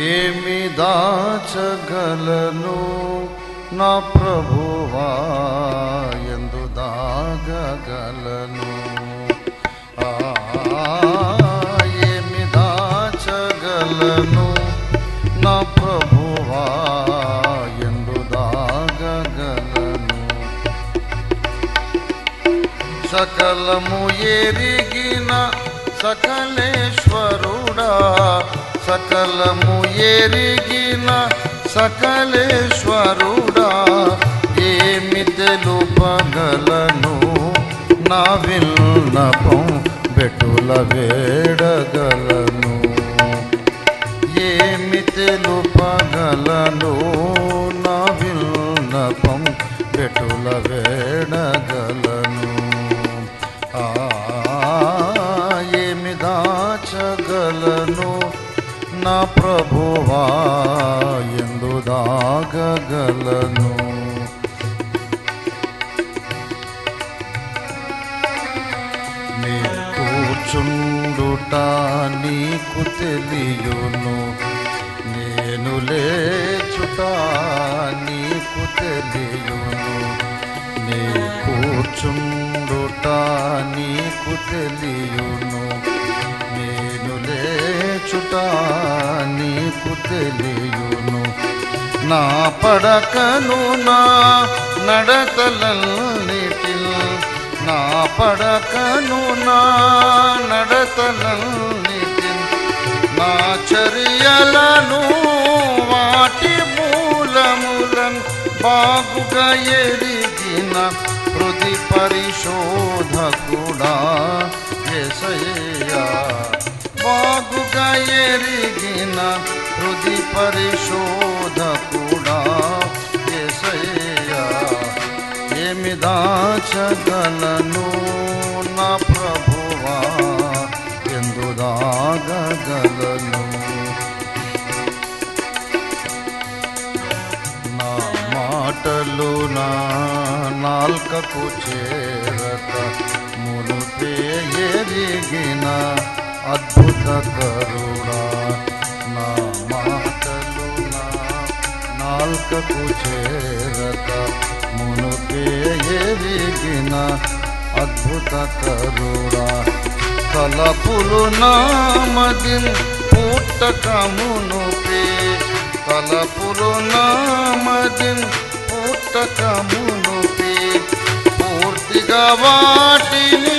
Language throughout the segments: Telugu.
ఏమి దాచగలను నా ప్రభువా యందు దాగగలను ఏమి దాచగలను నా ప్రభువా యందు దాగగలను సకలము ఎరిగిన సకలేశ్వరుడా సకలము ఎరిగిన సకలేశ్వరుడా ఏమి తెలుపగలను నా విన్నపం బెటుల వేడగలను ఏమి తెలుపగలను నా విన్నపం బెటుల వేడగలను ఏమి దాచగలను నా ప్రభువా యందు దాగగలను నీ కూర్చుండుట నీకు తెలియును నేను లేచుట నీకు తెలియును నీ కూర్చుండుట నీకు తెలియును నేను లేచుట నీకు తెలియును నా పడకను నా నడతలన్నిటిల్ నా పడకను నా నడతలన్నిటిల్ నా చర్యలను వాటి మూలములను బాగుగా ఎరిగిన హృది పరిశోధకుడా యేసయ్యా బాగుగా ఎరిగిన హృది పరిశోధకుడా యేసయ్యా ఏమి దాచగలను నా ప్రభువా యందు దాగగలను నా మాటలు నా నాల్కకు చేరక మునుపే ఎరిగిన అద్భుత కరుణా నా మాటలు నా నాల్కకు చేరక మునుపే ఎరిగిన అద్భుత కరుణా తలపులు నామదిన్ పుట్టక మునుపే తలపులు నామదిన్ పుట్టక మునుపే పూర్తిగా వాటిని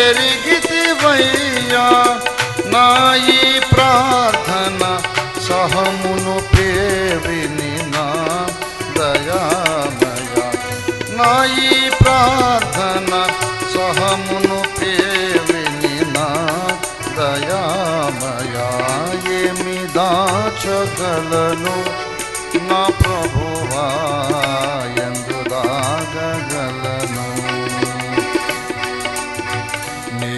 ఎరిగితివయ్యా నా ఈ ప్రార్థన సహమును పేవిని నా దయామయ నా ఈ ప్రార్థన సహమును పేవిని నా దయామయ ఏమి దాచగలను నా ప్రభువా యందు దాగగలను నీ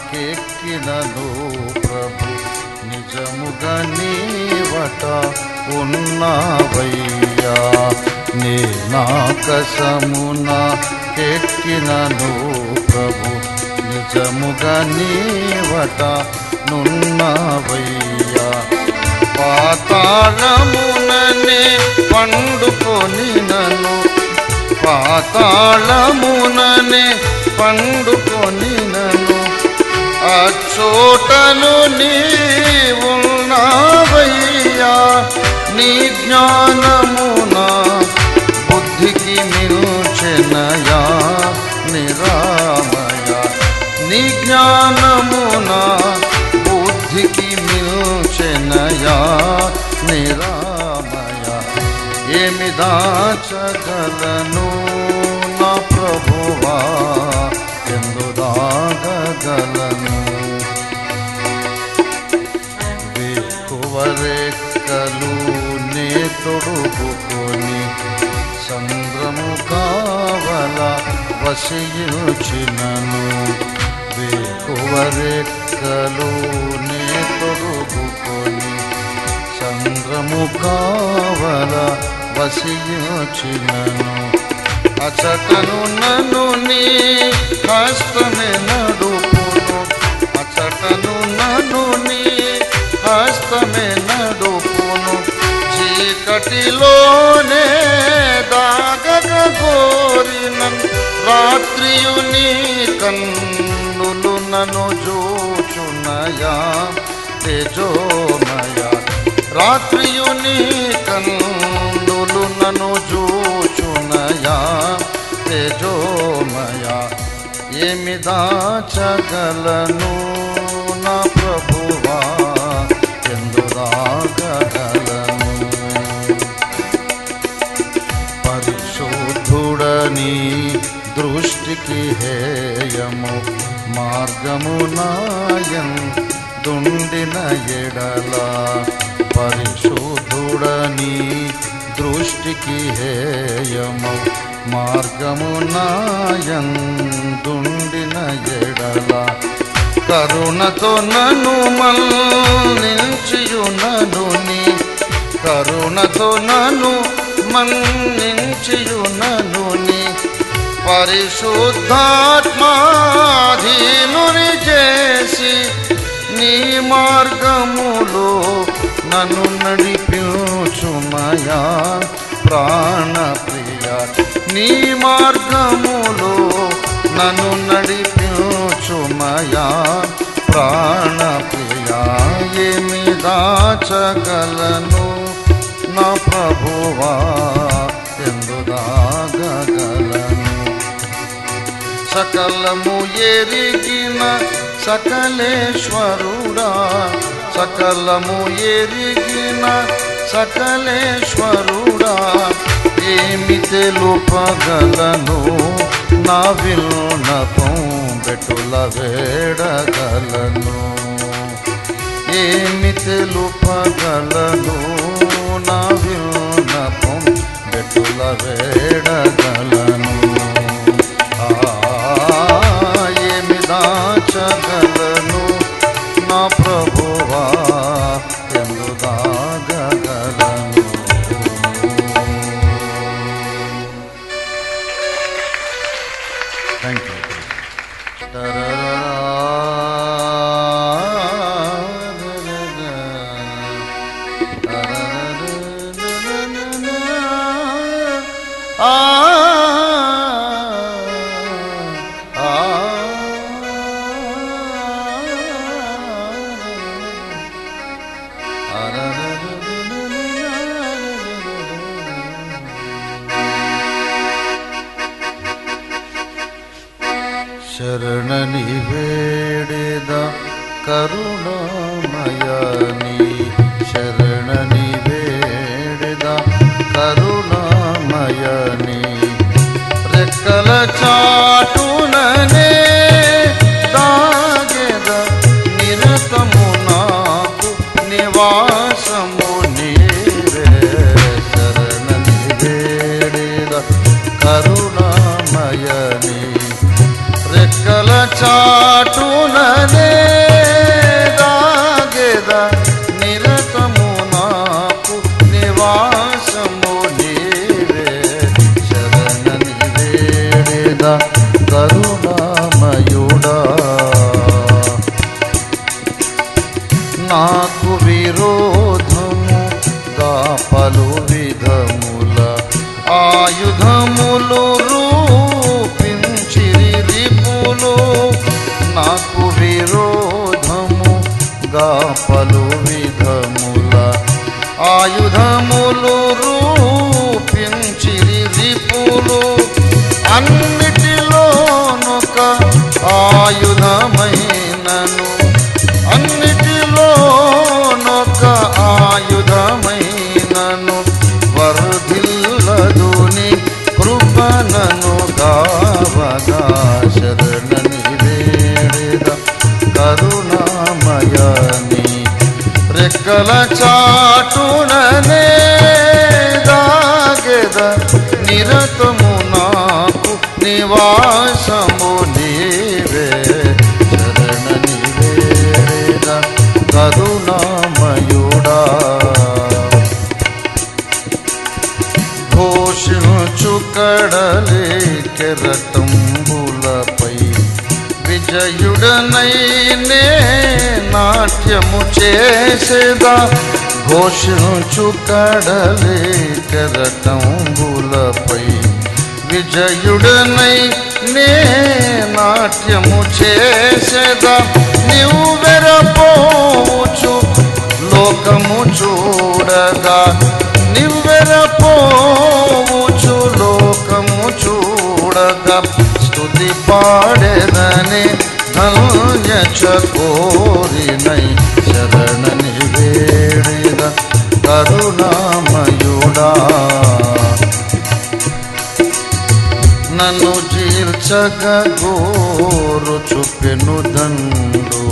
నాకసమునాకెక్కినను ప్రభు నిజముగా నీవట ఉన్నావయ్యా నీ నాకసమునాకెక్కినను ప్రభు నిజముగా నీవట నున్నావయ్యా పాతాళముననే పండుకొని నన్ను పాతాళముననే పండుకొని నన్ను అచ్చోటను నీవున్నావయ్యా నీ జ్ఞానమున బుద్ధికి మిల్చెనయా నిరామయ నీ జ్ఞానమున బుద్ధికి మిల్చెనయా నిరామయ ఏమి దాచగలను నా ప్రభువా యందు దాగగలను వేకువరెక్కలు నే తొడుగుకొని సంద్రము కావల వసించినను వేకువరెక్కలు నే తొడుగుకొని సంద్రము కావల వసించినను అచటను నన్ను నీ హస్తమే నడుపును అచటను నన్ను నీ హస్తమే నడుపును చీకటిలోనే దాగక కోరిన రాత్రియు నీ కన్నులు నన్ను చూచునయా తేజోమయ రాత్రియు నీ కన్నులు నన్ను చూచునయా తేజోమయ ఏమి దాచగలను నా ప్రభువా ఎందు దాగగలను పరిశుద్ధుడని దృష్టికి హేయము మార్గము నాయందుండిన ఎడల పరిశుద్ధుడని దృష్టికి హేయము మార్గము నాయందుండిన ఎడల కరుణతో నన్ను మన్నించియునను నీ కరుణతో నన్ను మన్నించియునను నీ పరిశుద్ధాత్మాధీనుని చేసి నీ మార్గములో నన్ను నడిపించుమయా ప్రాణప్రియ నీ మార్గములో నన్ను నడిపించుమయా ప్రాణప్రియ ఏమి దాచగలను నా ప్రభువా ఎందు దాగగలను సకలము ఎరిగిన సకలేశ్వరుడా సకలము ఎరిగిన సకలేశ్వరుడా ఏమి తెలుపగలను నా విన్నపం బెటుల వేడగలను ఏమి తెలుపగలను నా విన్నపం బెటుల వేడగలను ఏమి దాచగలను నా ప్రభువా ఎందు దాగగలను థ్యాంక్ యూ శరణని వేడేద కరుణామయని శరణని వేడేద కరుణామయని రెక్కల చాటుననే దాగెద నిరతము నాకు నివాసము నీవే శరణని వేడేద కరుణామయని రెక్కల చాటుననే దాగెద నిరతము నాకు నివాసము నీవే శరణని వేడేద కరుణామయుడా నాకు విరోధముగా పలు విధముల ఆయుధములు నాకు విరోధముగా పలు విధముల ఆయుధములు రూపించిరి రిపులు అన్నిటిలోనొక ఆయుధమైనను అన్నిటిలోనొక ఆయుధమైనను వర్ధిల్లదుని కృపణను గావగా శరణని వేడేద కరుణామయని రెక్కల చాటుననే దాగెద నిర నిరతము నాకు నివాసము నీవే శరణని వేడ కరుణామయుడా ఘోషించు కడలే కెరటంబులపై విజయుడనై నే నాట్యము చేసేదా ఘోషించు కడలే కెరటంబులపై విజయుడనై నే నాట్యము చేసేదా నివ్వెరపోవచ్చు లోకము చూడగా నివ్వెరపోవచ్చు లోకము చూడగా స్తుతి పాడెదని ధన్య చకోరినై శరణని వేడిద కరుణామయుడా నన్ను చీల్చగ గోరు చుపెను దండు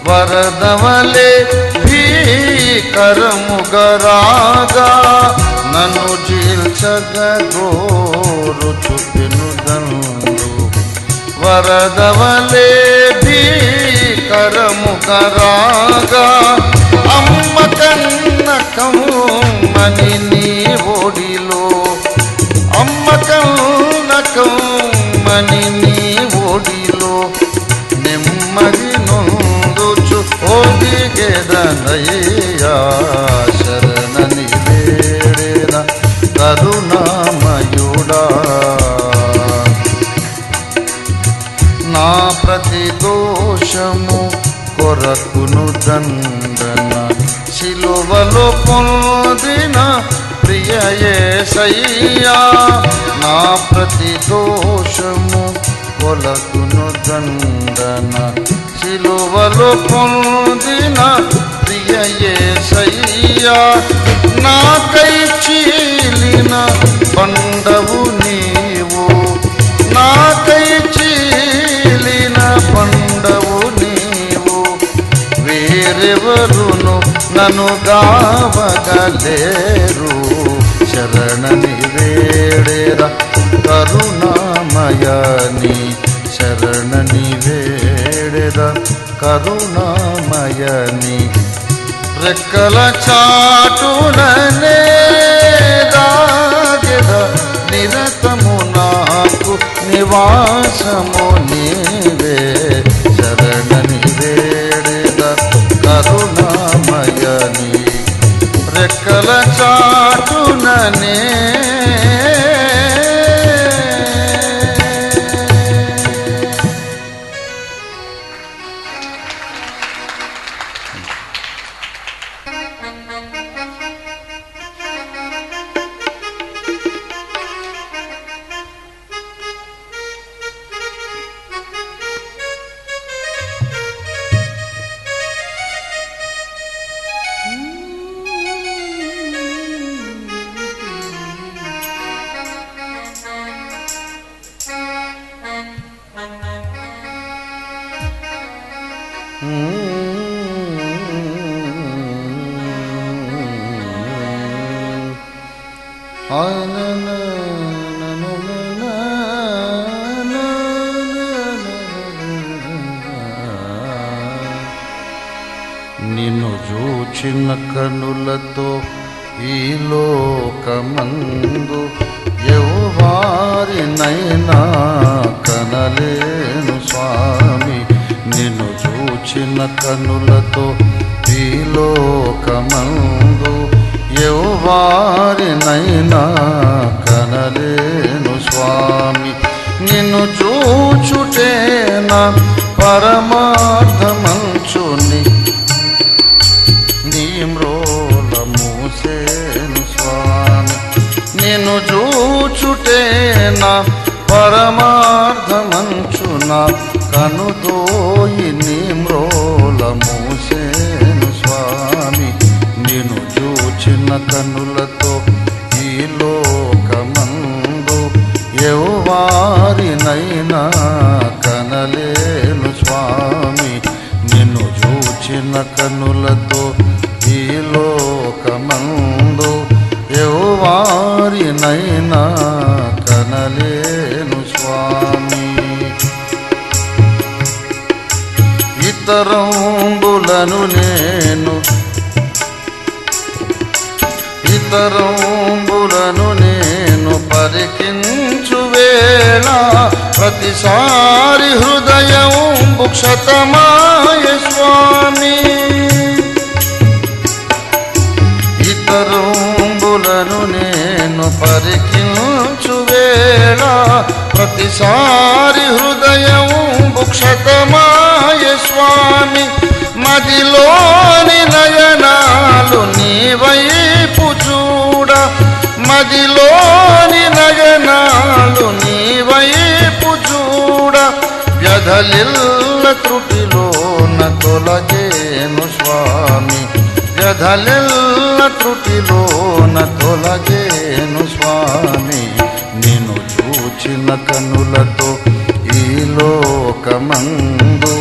వరదవలే భీకరముగరాగా నన్ను చీల్చగ గోరు చుపెను దండు వరదవలే భీకరముగరాగా అమ్మ కన్న కమ్మని నీ ఒడిలో అమ్మ కన్న కమ్మని నీ ఒడిలో నెమ్మది నొందుచు ఒదిగెదనయ్యా శరణని వేడెద కరుణామయుడా నా ప్రతి దోషము కొరకును దండన సిలువలో పొందిన ప్రియ యేసయ్యా నా ప్రతి దోషము కొరకును దండన సిలువలో పొందిన ప్రియ యేసయ్యా నాకై చీలిన పండవు నీవు నాకై చీలిన పండవు నీవు వేరెవరును నన్ను గావగలేరు శరణని వేడేరా కరుణామయని శరణని వేడేరా కరుణామయని రెక్కల చాటుననే దాగెద నిరతము నాకు నివాసము నీవే శరణని వేడెద కరుణామయని రెక్కల చాటుననే నిన్ను చూచిన కనులతో ఈ లోకమందు ఎవవారినైనా కనలేను స్వామి నిన్ను చూచిన కనులతో ఈ లోకమందు ఎవవారినైనా కనలేను స్వామి నిన్ను చూచుటేనా పరమార్థమంచుని నీ మ్రోల మూసేను స్వామి నిన్ను చూచుటేనా పరమార్థమంచున కనుదోయి నీ మ్రోల మూసేను స్వామి నిన్ను చూచిన కనులతో ఈ లోకమందు ఎవవారినైనా కనలేను స్వామి నిన్ను చూచిన కనులతో ఈ లోకమందు ఎవవారినైనా ప్రతిసారి హృదయం భుక్షతమాయ స్వామి ఇతరుంబులను నేను పరికించు వేళ ప్రతిసారి హృదయం భుక్షతమాయ స్వామి మదిలోని నయనాలు నీ వైపు చూడ మదిలోని నయనాలు నీ వైపు చూడ వ్యధలిల్ల త్రుటిలోన తొలగేను స్వామి వ్యధలిల్ల త్రుటిలోన తొలగేను స్వామి నిన్ను చూచిన కనులతో ఈ లోకమందు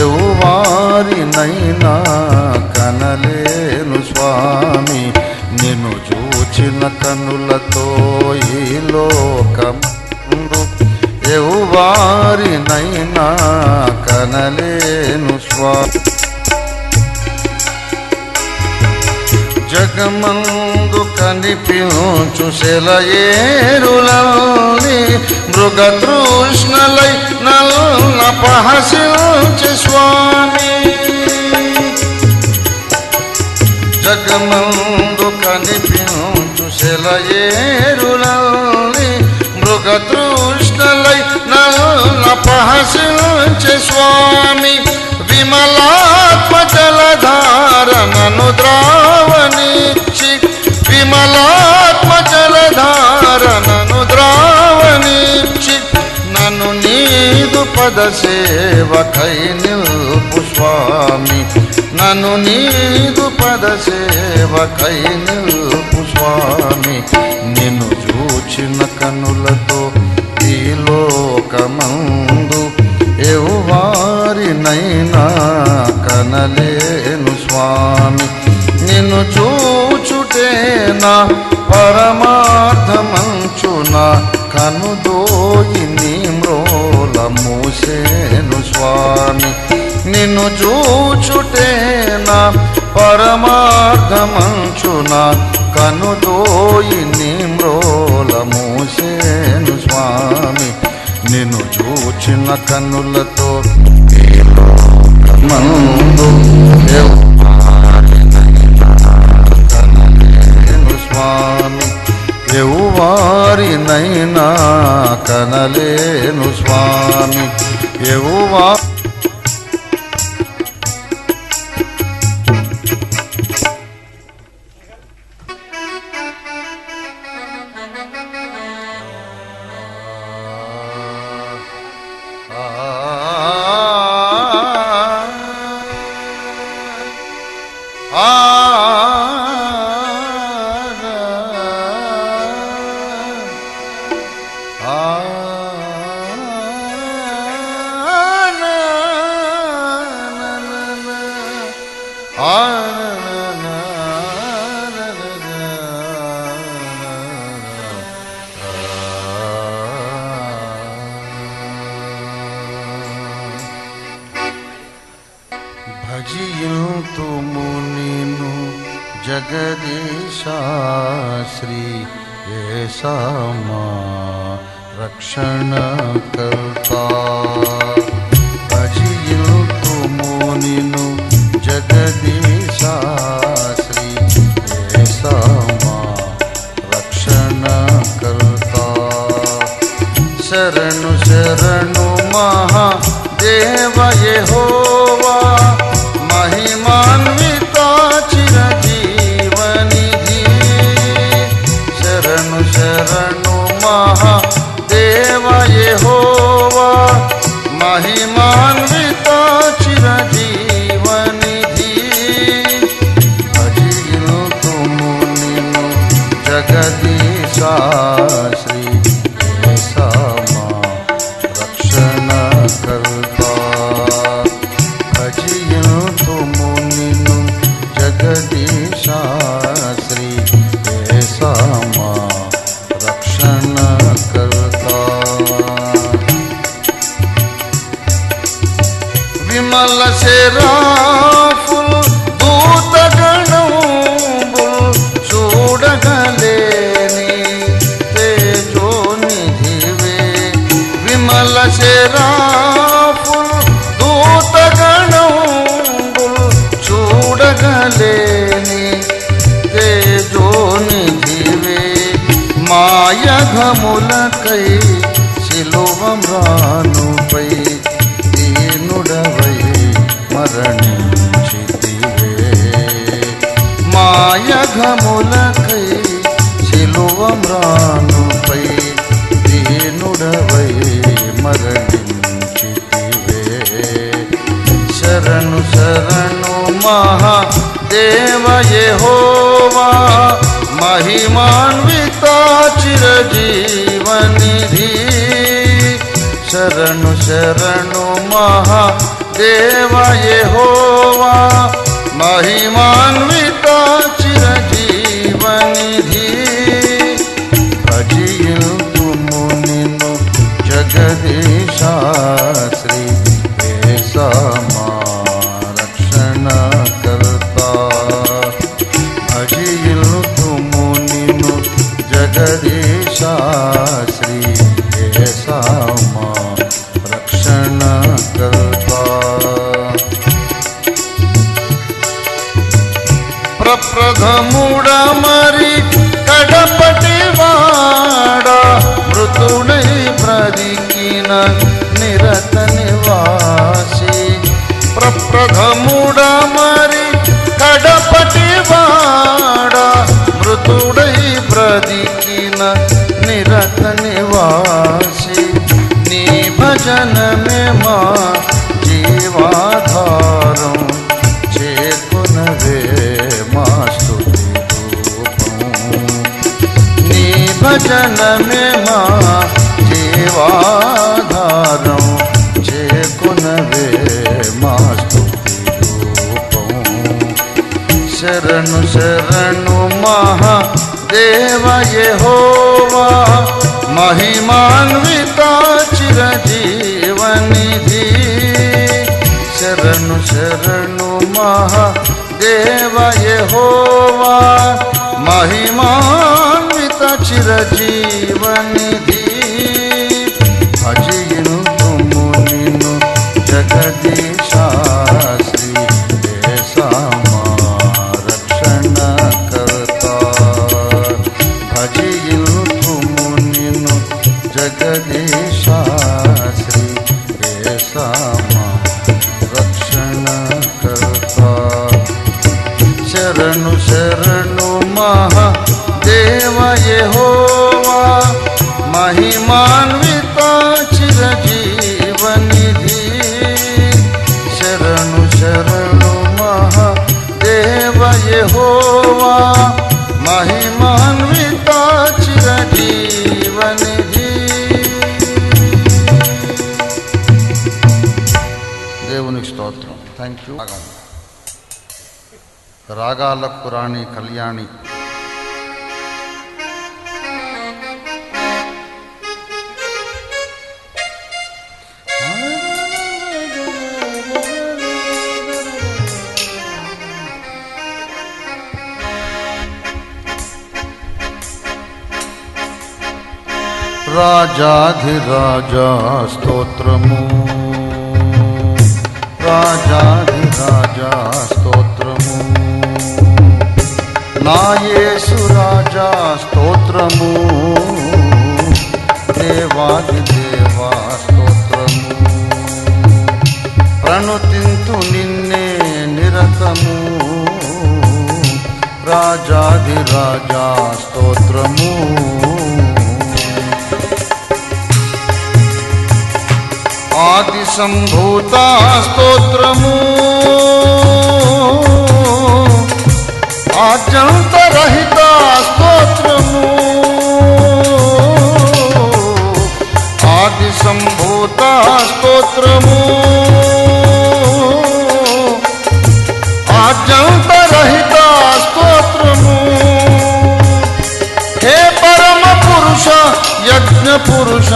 ఎవ్వారినైనా కనలేను స్వామి నిన్ను చూచిన కనులతో ఈ లోకమందు ఎవ్వారినైనా కనలేను స్వామి జగమందు కనిపించు సెలయేరులని మృగతృష్ణలై నల్లపహసించే స్వామి జగమందు కనిపించు సెలయేరులని మృగతృష్ణలై నల్లపహసించే స్వామి విమలాత్మ జలధార నన్ను ద్రావణిచ్చి విమలాత్మ జలధార నన్ను ద్రావణిచ్చి నన్ను నీదు పద సేవకై నిల్పు స్వామి నన్ను నీదు పద సేవకై నిల్పు స్వామి నిన్ను చూచిన కనులతో ఈ లోకమందు ఎవ్వారినైనా కనలేను స్వామి నిన్ను చూచుటేనా పరమార్థమంచున కనుదోయి నీ మ్రోల మూసేను స్వామి నిన్ను చూచుటేనా పరమార్థమంచున కనుదోయి నీ మ్రోల మూసేను స్వామి నిన్ను చూచిన కన్నులతో ఈ లోకమందు ఎవ్వారినైనా కనలేను స్వామి ఎవ్వారినైనా కనలేను స్వామి భజియుతుము నిన్ను జగదీశా శ్రీ ఏసామా రక్షణకర్తా భజియుతుము నిన్ను జగదీశా శ్రీ ఏసామా రక్షణకర్తా శరణు శరణు మహాదేవ యెహోవా महिमान्विता चिरजीवनिधि शरणु शरणु महादेव यहोवा महिमान्विता चिरजीवनिधि भजियुतुमु निन्नु जगदीशा श्री येसामा रक्षणकर्ता భజియుతుము నిన్ను జగదీశా శ్రీ ఏసామా రక్షణకర్తా విమల శరాఫుల్ దూతగణంబుల్ చూడగలేని మాయఘములకై శిలువమ్రానుపై దీనుడవై మరణించితివే. మాయఘములకై శిలువమ్రానుపై దీనుడవై మరణించితివే. శరణు శరణు మహాదేవ యెహోవా, మహిమాన్విత చిరజీవనిధి. శరణు శరణు మహాదేవ యెహోవా, మహిమాన్విత చిరజీవనిధి. భజిల్తుము నిన్ను జగదీశ, శ్రీ యేసమా రక్షణకర్తా. భజిల్తుము నిన్ను జగదీశ, శ్రీ యేసమా రక్షణకర్తా. ప్రప్రథముడమరి కడపటి వాడ, మృతుడై బ్రతికిన నిరత నివాసి. ప్రప్రథముడమరి కడపటి వాడ, మృతుడై బ్రతికిన నిరత నివాసి. నీ భజనమే మా జీవాధారం, చేకునవే మా స్తుతి రూపం. నీ భజనమే మా జీవాధారం, చేకునవే మా స్తుతి రూపం. శరణు శరణు మహాదేవ యెహోవా, మహిమాన్విత చిరజీవనిధి. శరణు శరణు మహాదేవ యెహోవా, మహిమాన్విత చిరజీవనిధి. భజిల్తుము నిన్ను జగదీశ, శ్రీ యేసమా రక్షణకర్తా. భజిల్తుము నిన్ను జగదీశ, శ్రీ యేసమా రక్షణకర్తా. శరణు శరణు మహాదేవ యెహోవా, మహిమాన్విత చిరజీవనిధి. శరణు శరణు మహాదేవ యెహోవా, మహిమాన్విత చిరజీవనిధి. దేవునికి స్తోత్రం. Thank you. రాగాలకు రాణి కళ్యాణి. రాజాధిరాజా స్తోత్రము, రాజాధిరాజా స్తోత్రము. నా యేసు రాజా స్తోత్రము, దేవాదిదేవా స్తోత్రము. ప్రణుతింతు నిన్నే నిరతము, రాజాధిరాజా స్తోత్రము. ఆది సంభూత స్తోత్రము, ఆద్యంతరహిత స్తోత్రము. ఆది సంభూత స్తోత్రము, ఆద్యంతరహిత స్తోత్రము. హే పరమ పురుష యజ్ఞ పురుష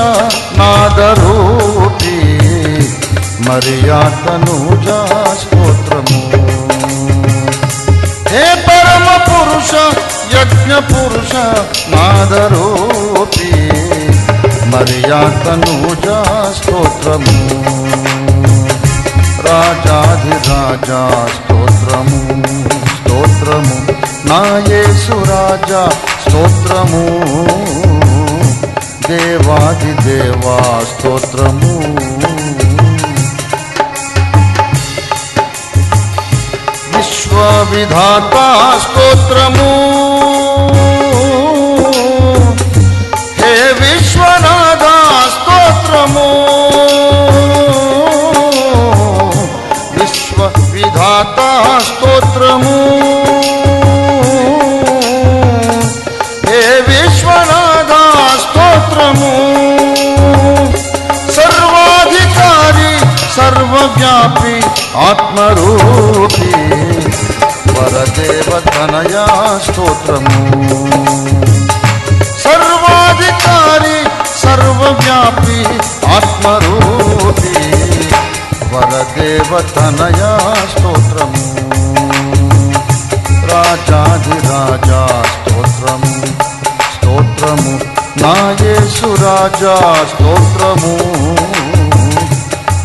నాదరూపి, మరియాతనూజా స్తోత్రము. హే పరమ పురుష యజ్ఞ పురుష నాదరూపి, మరియాతనూజా స్తోత్రము. రాజాధిరాజా స్తోత్రము, స్తోత్రము. నా యేసు రాజా స్తోత్రము, దేవా స్తోత్రము. విశ్వవిధాత స్తోత్రము. హే విశ్వనాథ స్తోత్రము. విశ్వవిధాత స్తోత్రము. హే విశ్వనాథ స్తోత్రము. సర్వాధికారి సర్వవ్యాపి ఆత్మరూపి వరదేవతనయా స్తోత్రము. సర్వాధికారి సర్వవ్యాపి ఆత్మరూపి వరదేవతనయా స్తోత్రము. రాజాధిరాజా స్తోత్రము స్తోత్రము. నా యేసు రాజా స్తోత్రము.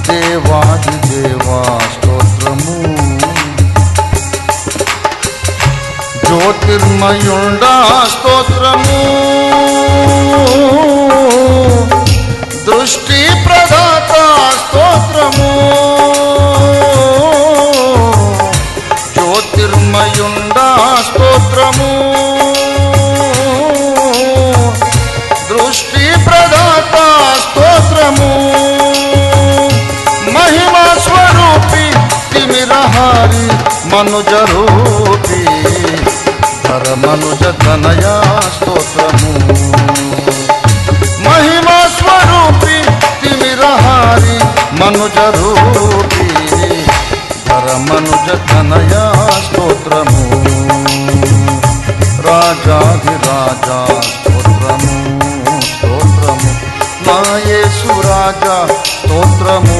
దేవాది దేవా స్తోత్రము. జ్యోతిర్మయుండా స్తోత్రము. దృష్టి ప్రదాత స్తోత్రము. జ్యోతిర్మయుండా స్తోత్రము. దృష్టి ప్రదాత స్తోత్రము. మహిమా స్వరూపి తిమిరహారి మనుజరూపి పరమనుజ తనయా స్తోత్రము. మహిమా స్వరూపి తిమిరహారి మనుజరూపి పరమనుజ తనయా స్తోత్రము. రాజాధిరాజా స్తోత్రము స్తోత్రము. నా యేసు రాజా స్తోత్రము.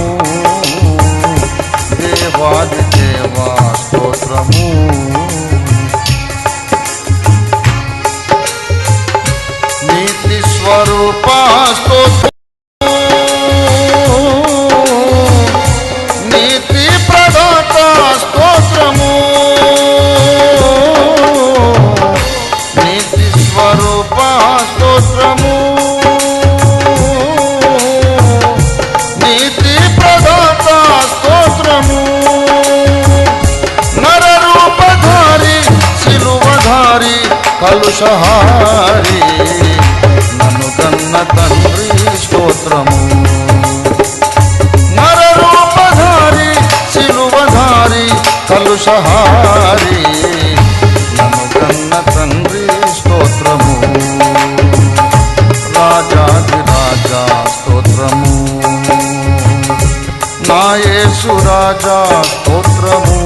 దేవాది దేవా స్తోత్రము. నీతి స్వరూప స్తోత్రము. నీతి ప్రదాత స్తోత్రము. నీతి స్వరూప స్తోత్రము. నీతి ప్రదాత స్తోత్రము. నరరూపధారి సిలువధారి కలుషహారి నన్ను కన్న తండ్రి స్తోత్రము. నరరూపధారి సిలువధారి కలుషహారి నన్ను కన్న తండ్రి స్తోత్రము. రాజాధిరాజా స్తోత్రము. నా యేసు రాజా స్తోత్రము.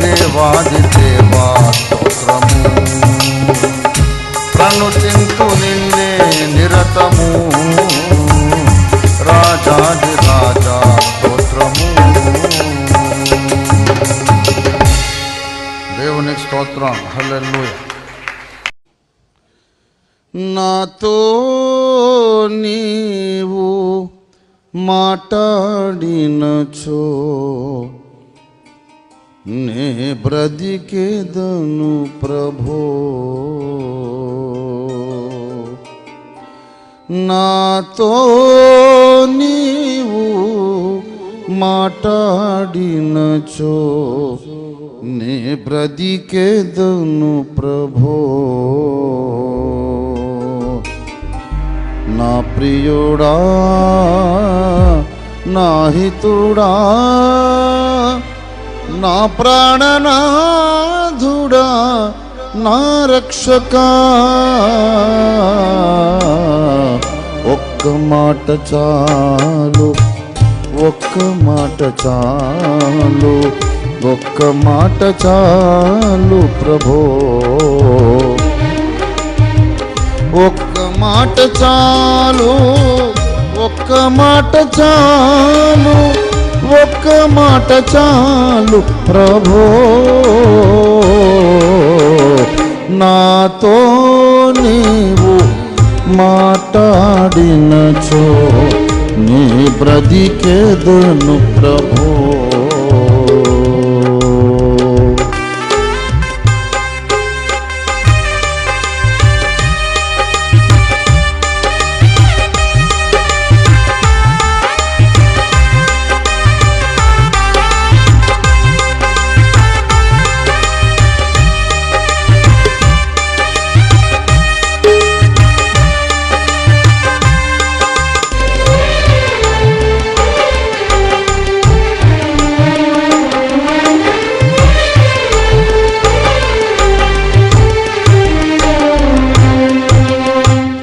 దేవాది దేవా స్తోత్రము. ప్రణుతింతు నిన్నే నిరతము. రాజాధిరాజా స్తోత్రము. దేవునికి స్తోత్రం. హల్లెలూయా. నాతో నీవు మాట్లాడినచో నే బ్రతికెదను ప్రభో. నాతో నీవు మాట్లాడినచో నే బ్రతికెదను ప్రభో. నా ప్రియుడా నా హితుడా నా ప్రాణనాథుడా నా రక్షకా. ఒక్క మాట చాలు ఒక్క మాట చాలు ఒక్క మాట చాలు ప్రభో. ఒక్క మాట చాలు ఒక్క మాట చాలు ఒక్క మాట చాలు ప్రభో. నాతో నీవు మాట్లాడినచో నీ బ్రతికెదను ప్రభో.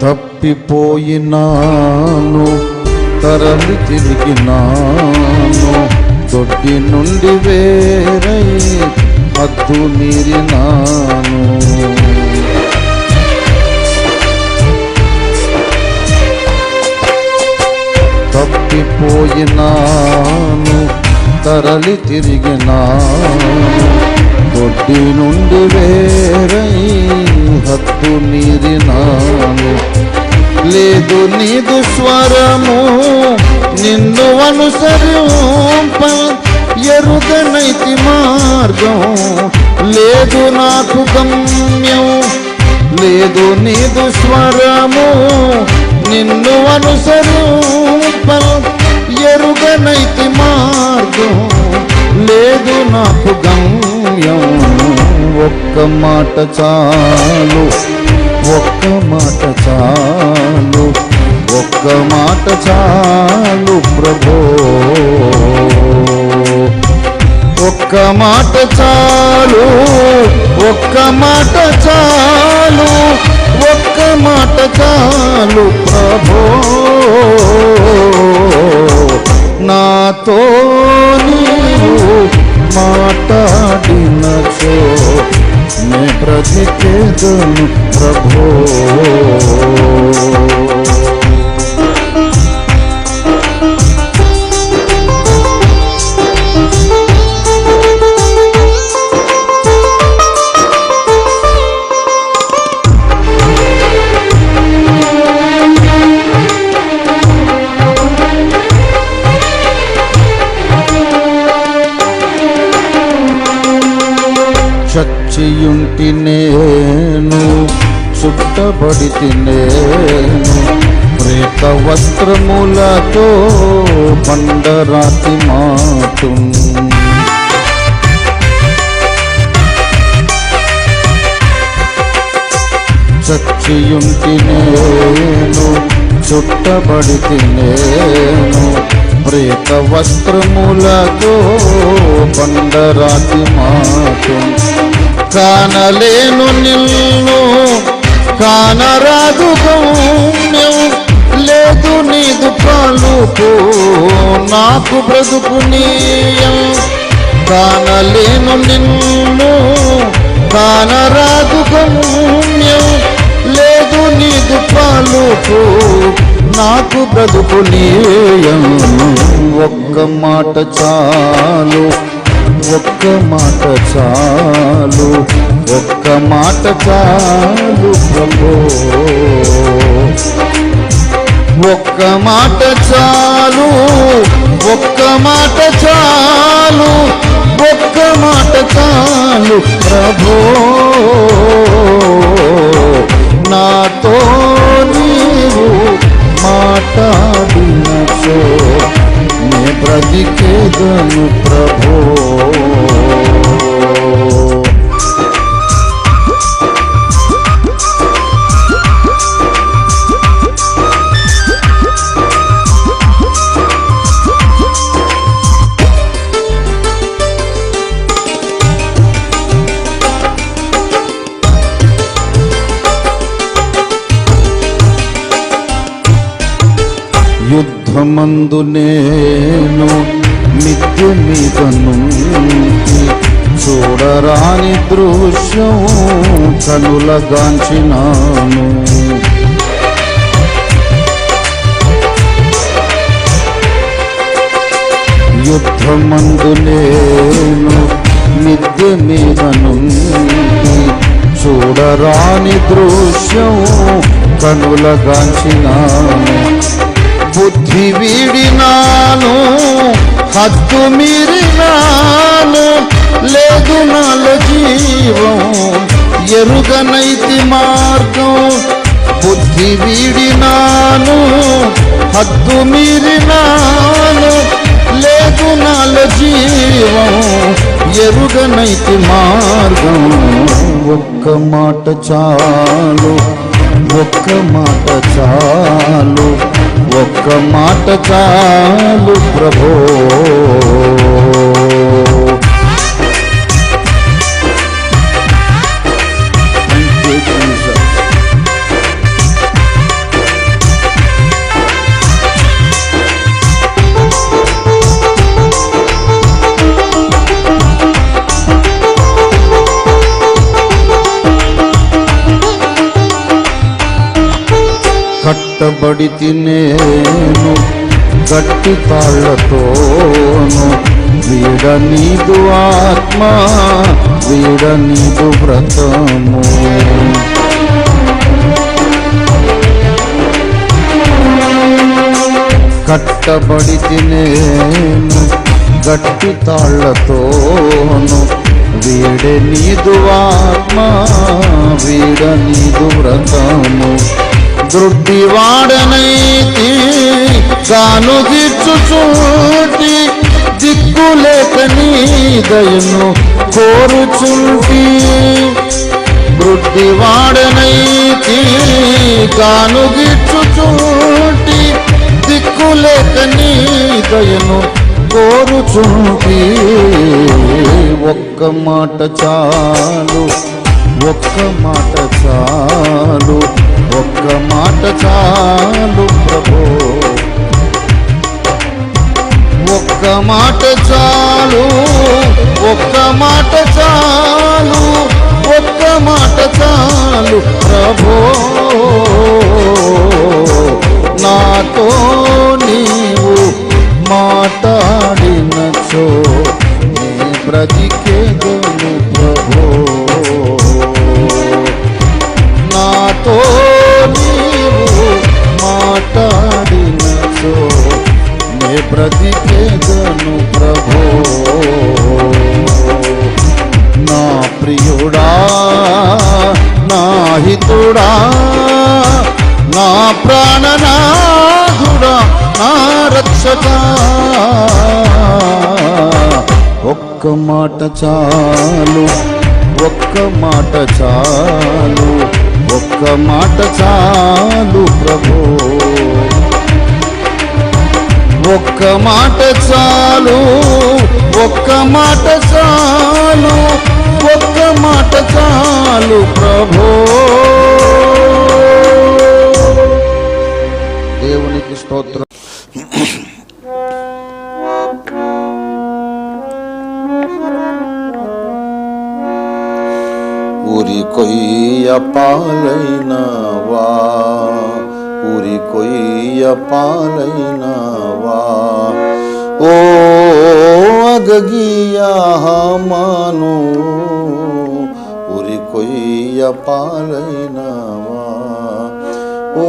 తప్పిపోయినాను తరలి తిరిగినాను, దొడ్డి నుండి వేరై హద్దు మీరినాను. తప్పిపోయినాను తరలి తిరిగినాను, దొడ్డి నుండి వేరై హద్దు మీరినాను. లేదు నీదు స్వరము నిన్ను అనుసరింప ఎరుగనైతి మార్గం, లేదు నాకు గమ్యం. లేదు నీదు స్వరము నిన్ను అనుసరింప ఎరుగనైతి మార్గం, లేదు నాకు గమ్యం. ఒక్క మాట చాలు, ఒక్క మాట చాలు, ఒక్క మాట చాలు ప్రభో. ఒక్క మాట చాలు, ఒక్క మాట చాలు, ఒక్క మాట చాలు ప్రభో. నాతో నీవు మాట్లాడినచో నే బ్రతికేదను ప్రభో. చచ్చియుంటి నేను, చుట్టబడితి నేను, ప్రేత వస్త్రములతో బండరాతి మాటు. చచ్చియుంటి నేను, చుట్టబడితి నేను, ప్రేత వస్త్రములతో బండరాతి మాటు. కానలేను నిన్ను కానరాదు గమ్యం, లేదు నీదు పలుకు నాకు బ్రతుకు నీయం. కానలేను నిన్ను కానరాదు గమ్యం, లేదు నీదు పలుకు నాకు బ్రతుకు నీయం. ఒక్క మాట చాలు, ఒక్క మాట చాలు, ఒక్క మాట చాలు ప్రభో. ఒక్క మాట చాలు, ఒక్క మాట చాలు, ఒక్క మాట చాలు ప్రభో. నాతో నీవు మాట్లాడినచో నే బ్రతికేదను ప్రభో. యుద్ధమందు నేను మిద్దె మీద నుండి చూడరాని దృశ్యం కనులగాంచినాను. యుద్ధమందు నేను మిద్దె మీద నుండి చూడరాని దృశ్యం కనులగాంచినాను. బుద్ధి వీడినాను, హద్దు మీరినాను, లేదు నాలో జీవం ఎరుగనైతి మార్గం. బుద్ధి వీడినాను, హద్దు మీరినాను, లేదు నాలో జీవం ఎరుగనైతి మార్గం. ఒక్క మాట చాలు, ఒక్క మాట చాలు, ఒక్క మాట చాలు ప్రభో. కట్టబడితి నేను గట్టి తాళ్లతోను, వీడ నీదు ఆత్మ, వీడ నీదు వ్రతము. కట్టబడితి నేను గట్టి తాళ్లతోను, వీడే నీదు ఆత్మ, వీడ నీదు వ్రతము. దృష్టివాడనైతి గానుగిచ్చుచూటి, దిక్కులేక నీ దయను కోరుచుంటి. దృష్టివాడనైతి గానుగిచ్చుచూటి, దిక్కులేక నీ దయను కోరుచుంటి. ఒక్క మాట చాలు, ఒక్క మాట చాలు, ఒక్క మాట చాలు ప్రభు. ఒక్క మాట చాలు, ఒక్క మాట చాలు, ఒక్క మాట చాలు ప్రభు. నాతో నీవు మాట్లాడినచో నీ బ్రతికేదను ప్రభు. నాతో నీవు మాట్లాడినచో నీ బ్రతికేదను ప్రభు. నా ప్రియుడా, నా హితుడా, నా ప్రాణనాథుడా, నా రక్షక, ఒక్క మాట చాలు, ఒక్క మాట చాలు, ఒక్క మాట చాలు ప్రభు. ఒక్క మాట చాలు, ఒక్క మాట చాలు, ఒక్క మాట చాలు ప్రభు. దేవునికి స్తోత్రం. ఊరి కొయ్య పాలైనవా, ఊరి కొయ్య పాలైనవా, ఓ అగగియా హామాను, ఊరి కొయ్య పాలైనవా, ఓ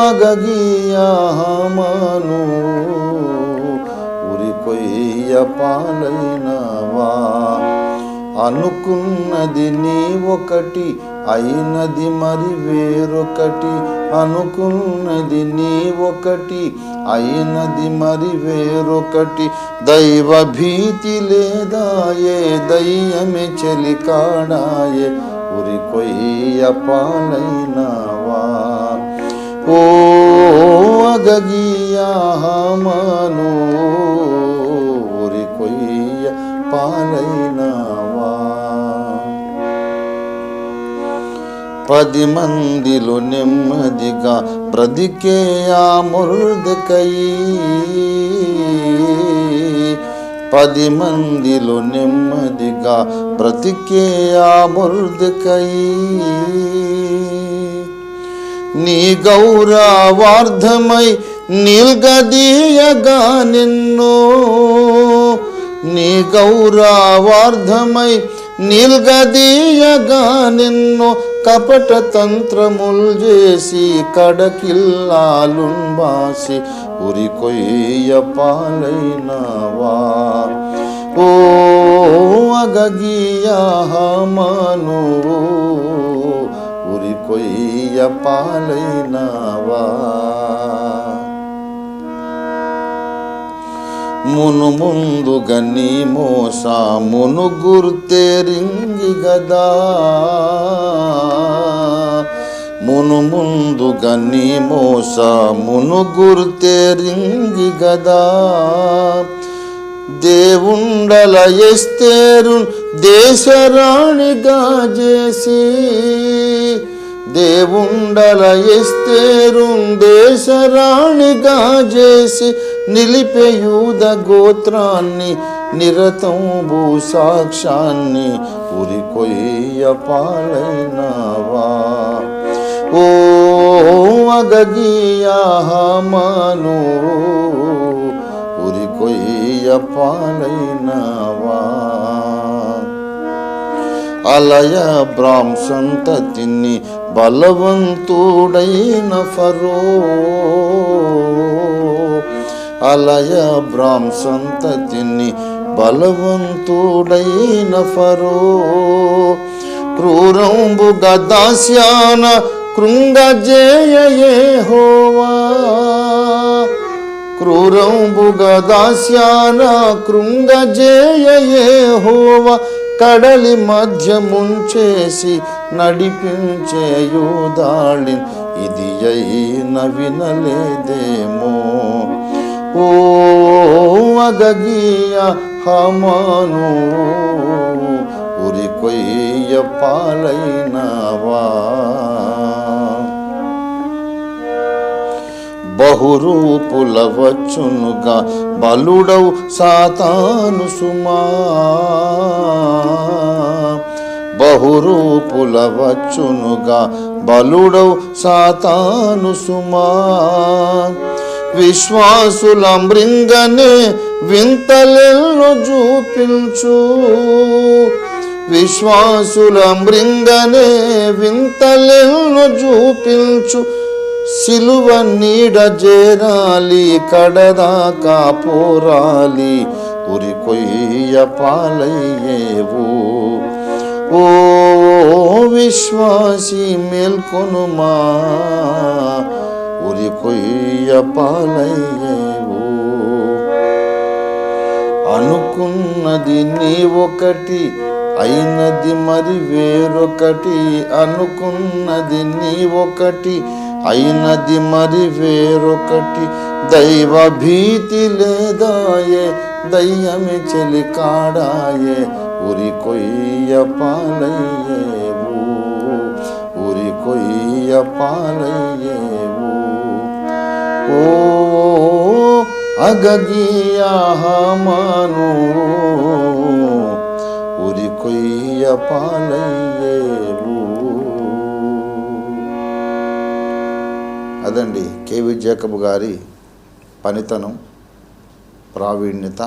అగగియా హామాను, ఊరి కొయ్య పాలైనవా. అనుకున్నది నీ ఒకటి, అయినది మరి వేరొకటి. అనుకున్నది నీ ఒకటి, అయినది మరి వేరొకటి. దైవ భీతి లేదాయే, దయ్యమే చెలికాడాయే, ఉరి కొయ్య పాలైనవా, ఓ అగగియా హామాను, ఉరి కొయ్య పాలైనవా. 10 మందిలో నెమ్మదిగా బ్రతికే ఆ మొర్దెకయి, 10 మందిలో నెమ్మదిగా బ్రతికే ఆ మొర్దెకయి. నీ గౌరవార్థమై నిల్గదీయగా నిన్ను, నీ గౌరవార్థమై నిల్గదీయగా నిన్ను. కపట తంత్రముల్ చేసి కడకిల్లాలుంబాసి, ఉరి కొయ్య పాలైనవా, ఓ అగగియా హామాను, ఉరి కొయ్య పాలైనవా. మును ముందుగా నీ మోసమును గుర్తెరింగి గదా, మును ముందుగా నీ మోసమును గుర్తెరింగి గదా. దేవుండల ఎస్తేరు దేశరాణిగా చేసి, దేవుండల ఎస్తేరు దేశరాణిగా చేసి, నిలిపే యూద గోత్రాన్ని నిరతం భూసాక్షాన్ని, ఉరి కొయ్య పాలైనవా, ఓ అగగియా హామాను ఉరి కొయ్య పాలైనవా అలయ బ్రాహ్మ సంతతిని బలవంతుడైన ఫరో అలయ బ్రాహ్మ సంతతిని బలవంతుడైన ఫరో క్రూరంబుగా దాస్యాన కృంగజేయ యెహోవా క్రూరంబుగా దాస్యాన కృంగజేయ యెహోవా కడలి మధ్య ముంచేసి నడిపించే యూదాళి ఇది అయిన వినలేదేమో ఓ అగగియా హామాను ఉరి కొయ్య పాలైనవా బహురూపుల వచ్చునుగా బలుడవు సాతాను సుమా బహురూపుల వచ్చునుగా బలుడవు సాతాను సుమా విశ్వాసుల మృంగనే వింతలెల్లు చూపించు విశ్వాసుల మృంగనే వింతలెల్లు చూపించు సిలువ నీడ చేరాలి కడదాకా పోరాలి ఉరి కొయ్య పాలయ్యేవు ఓ విశ్వాసి మేల్కొనుమా ఉరి కొయ్య పాలయ్యేవు అనుకున్నది నీ ఒకటి అయినది మరి వేరొకటి అనుకున్నది నీ ఒకటి అయినది మరి వేరొకటి దైవ భీతి లేదాయే దయ్యమి చెలికాడాయే ఉరి కొయ్య పాలయ్యేవు ఉరి కొయ్య పాలయ్యేవు ఓ అగగియా హామాను ఉరి కొయ్య పాలయ్యేవు. అదండి కేవి జేకబ్ గారి పనితనం, ప్రావీణ్యత,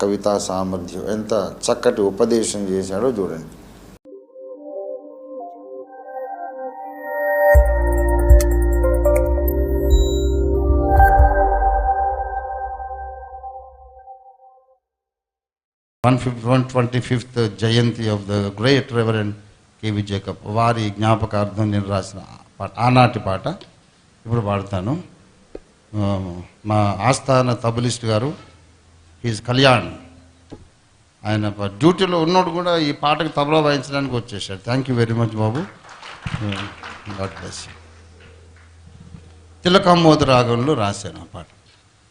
కవితా సామర్థ్యం, ఎంత చక్కటి ఉపదేశం చేశాడో చూడండి. $125th జయంతి of the great reverend KV Jacob వారి జ్ఞాపకార్థం నేను రాసిన పాట, ఆనాటి పాట ఇప్పుడు పాడతాను. మా ఆస్థాన తబలిస్ట్ గారు హీజ్ కళ్యాణ్, ఆయన డ్యూటీలో ఉన్నోడు కూడా ఈ పాటకు తబలా వాయించడానికి వచ్చేసాడు. థ్యాంక్ యూ వెరీ మచ్ బాబు, గాడ్ బ్లెస్ యూ. తిలకామోద రాగంలో రాశాను ఆ పాట.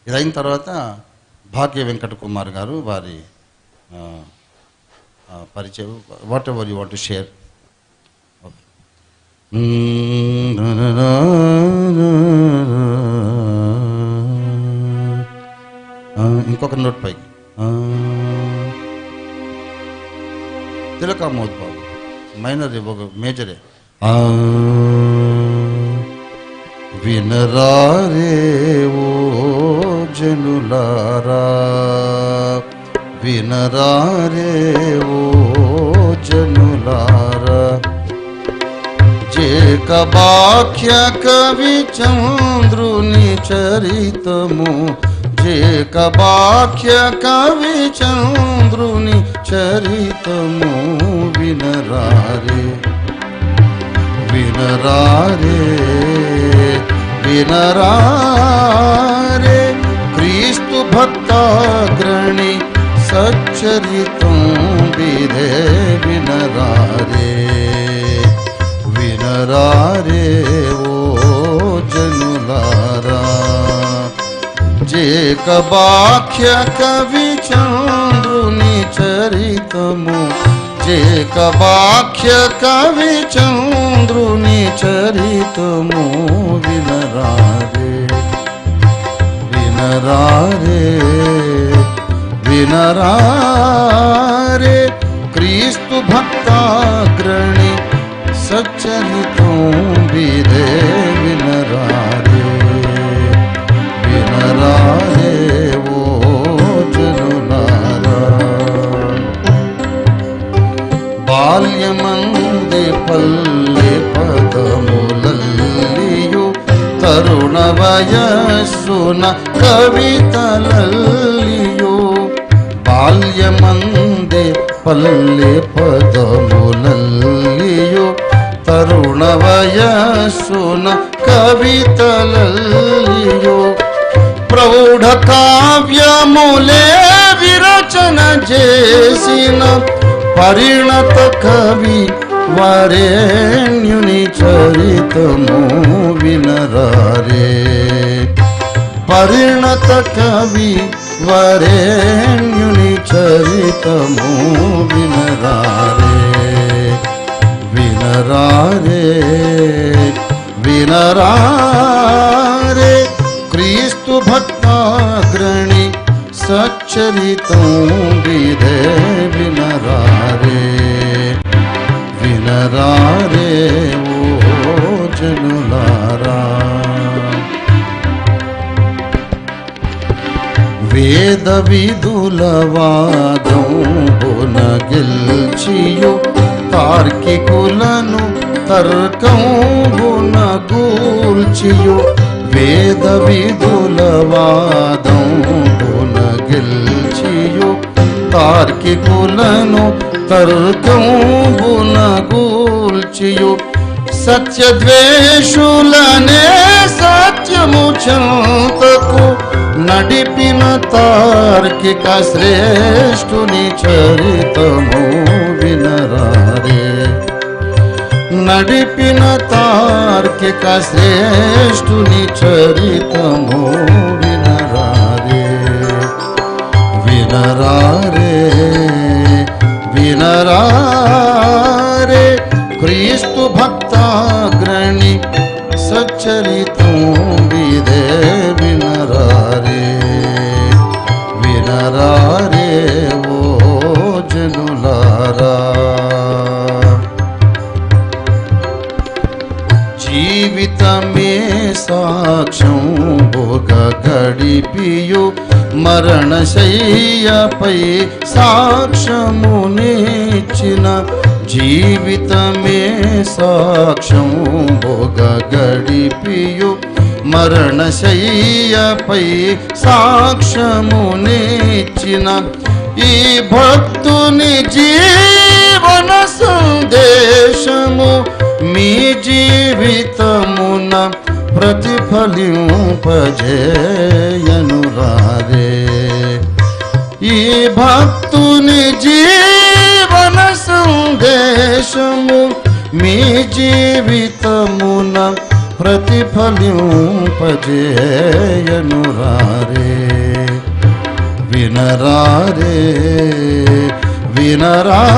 ఇది అయిన తర్వాత భాగ్య వెంకట కుమార్ గారు వారి పరిచయం, what ever you want to share. ఇంకొక నోట్ పైకి తిలకామోద్ బాబు మైనర్, ఒక మేజరే. వినరారే ఓ జనులారా, వినరారే ఓ జనులారా, జేకబాఖ్య కవి చంద్రుని చరితము, జేకబాఖ్య కవి చంద్రుని చరితము వినరారే, వినరారే, వినరారే, క్రీస్తు భక్తాగ్రణి సచ్చరితం విధే వినరారే, వినరారే ఓ జనులారా, జేకబాఖ్య కవి చంద్రుని చరితము, జేకబాఖ్య కవి చంద్రుని చరితము వినరారే, వినరారే, వినరారే, క్రీస్తు భక్తాగ్రణి सच्चरितों भी रे विनरारे विनरारे वो जनुलारा बाल्यमंदे पल्ले पदमुलल्लियु तरुण वयस्सुन कवितलल्लियु बाल्यमंदे पल्ले पदमुलल्लियु तरुण वयस्सुन कवितलल्लियु प्रौढ काव्यमुले विरचन చేసిన పరిణత కవి వరేణ్యుని చరితము వినరారే పరిణత కవి వరేణ్యుని చరితము వినరారే వినరారే వినరారే క్రీస్తు భక్తాగ్రణి सच्चरितों विधे विनरारे विनरारे वो जनुलारा वेद विदुलवादं बुन गिल्चियु तार्किकुలను తర్కం బున గూల్చియు వేద విదులవాదం బున గెల్చియు తార్కికులను తర్కం బున గూల్చియు సత్యద్వేషులనే సత్యము చెంతకు నడిపిన తార్కిక శ్రేష్ఠుని చరితము వినరారే నడిపిన తార్కిక శ్రేష్ఠుని చరితము వినరారే వినరారే వినరారే క్రీస్తు భక్తాగ్రణి సచ్చరితం విదే వినరారే వినరారే ఓ జనులారా జీవితమే సాక్ష్యం భోగ గడిపియు మరణశయ్యపై సాక్ష్యమునిచ్చిన జీవితమే సాక్ష్యం భోగ గడిపియు మరణశయ్యపై సాక్ష్యమునిచ్చిన ఈ భక్తుని జీవన సందేశము మీ జీవితమున ప్రతిఫలింపజేయనురారే ఈ భక్తుని జీవన సందేశము మీ జీవితమున ప్రతిఫలింపజేయనురారే వినరారే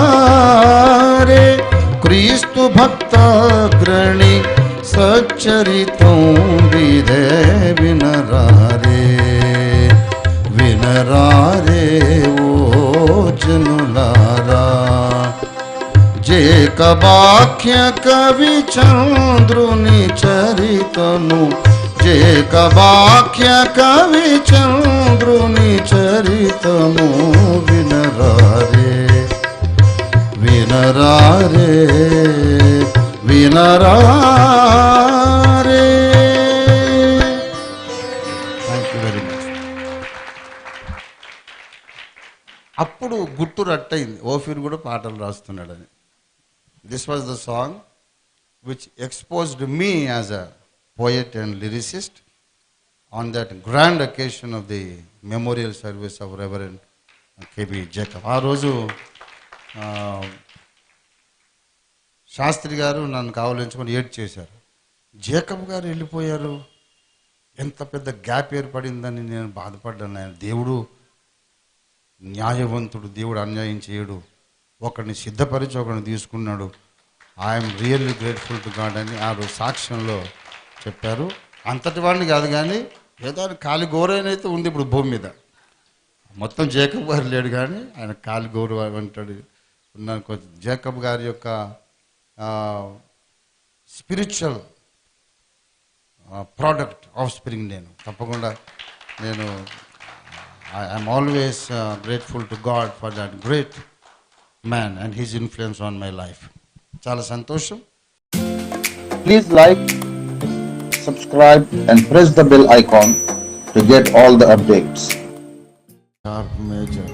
వినరారే క్రీస్తు భక్తాగ్రణి సచ్చరితం విదే వినరారే వినరారే ఓ జనులారా జేకవాక్య కవి చంద్రుని చరితము జేకవాక్య కవి చంద్రుని చరితము వినరారే వినరారే వినరారే థ్యాంక్ యూ వెరీ మచ్. అప్పుడు గుట్టు రట్టయింది ఓఫీర్ కూడా పాటలు రాస్తున్నాడని. This was the song which exposed me as a poet and lyricist on that grand occasion of the memorial service of reverend KB Jacob. ఆ రోజు శాస్త్రి గారు నన్ను కావలించుకొని ఏడ్ చేశారు. జేకబ్ గారు వెళ్ళిపోయారు, ఎంత పెద్ద గ్యాప్ ఏర్పడిందని నేను బాధపడ్డాను. ఆయన దేవుడు న్యాయవంతుడు, దేవుడు అన్యాయం చేయడు, ఒకరిని సిద్ధపరిచి ఒకరిని తీసుకున్నాడు. I'm really grateful to God అని ఆ రోజు సాక్ష్యంలో చెప్పారు. అంతటి వాడిని కాదు కానీ ఏదో కాలి గౌరవనైతే ఉంది ఇప్పుడు భూమి మీద. మొత్తం జేకబ్ గారు లేడు కానీ ఆయన కాలి గౌరవం అంటాడు ఉన్నాను. జేకబ్ గారి యొక్క స్పిరిచువల్ ప్రోడక్ట్ ఆఫ్ స్ప్రింగ్. నేను తప్పకుండా I'm always grateful to God for that great man and his influence on my life. చాలా సంతోషం. Please like, subscribe and press the bell icon to get all the updates. Sharp major.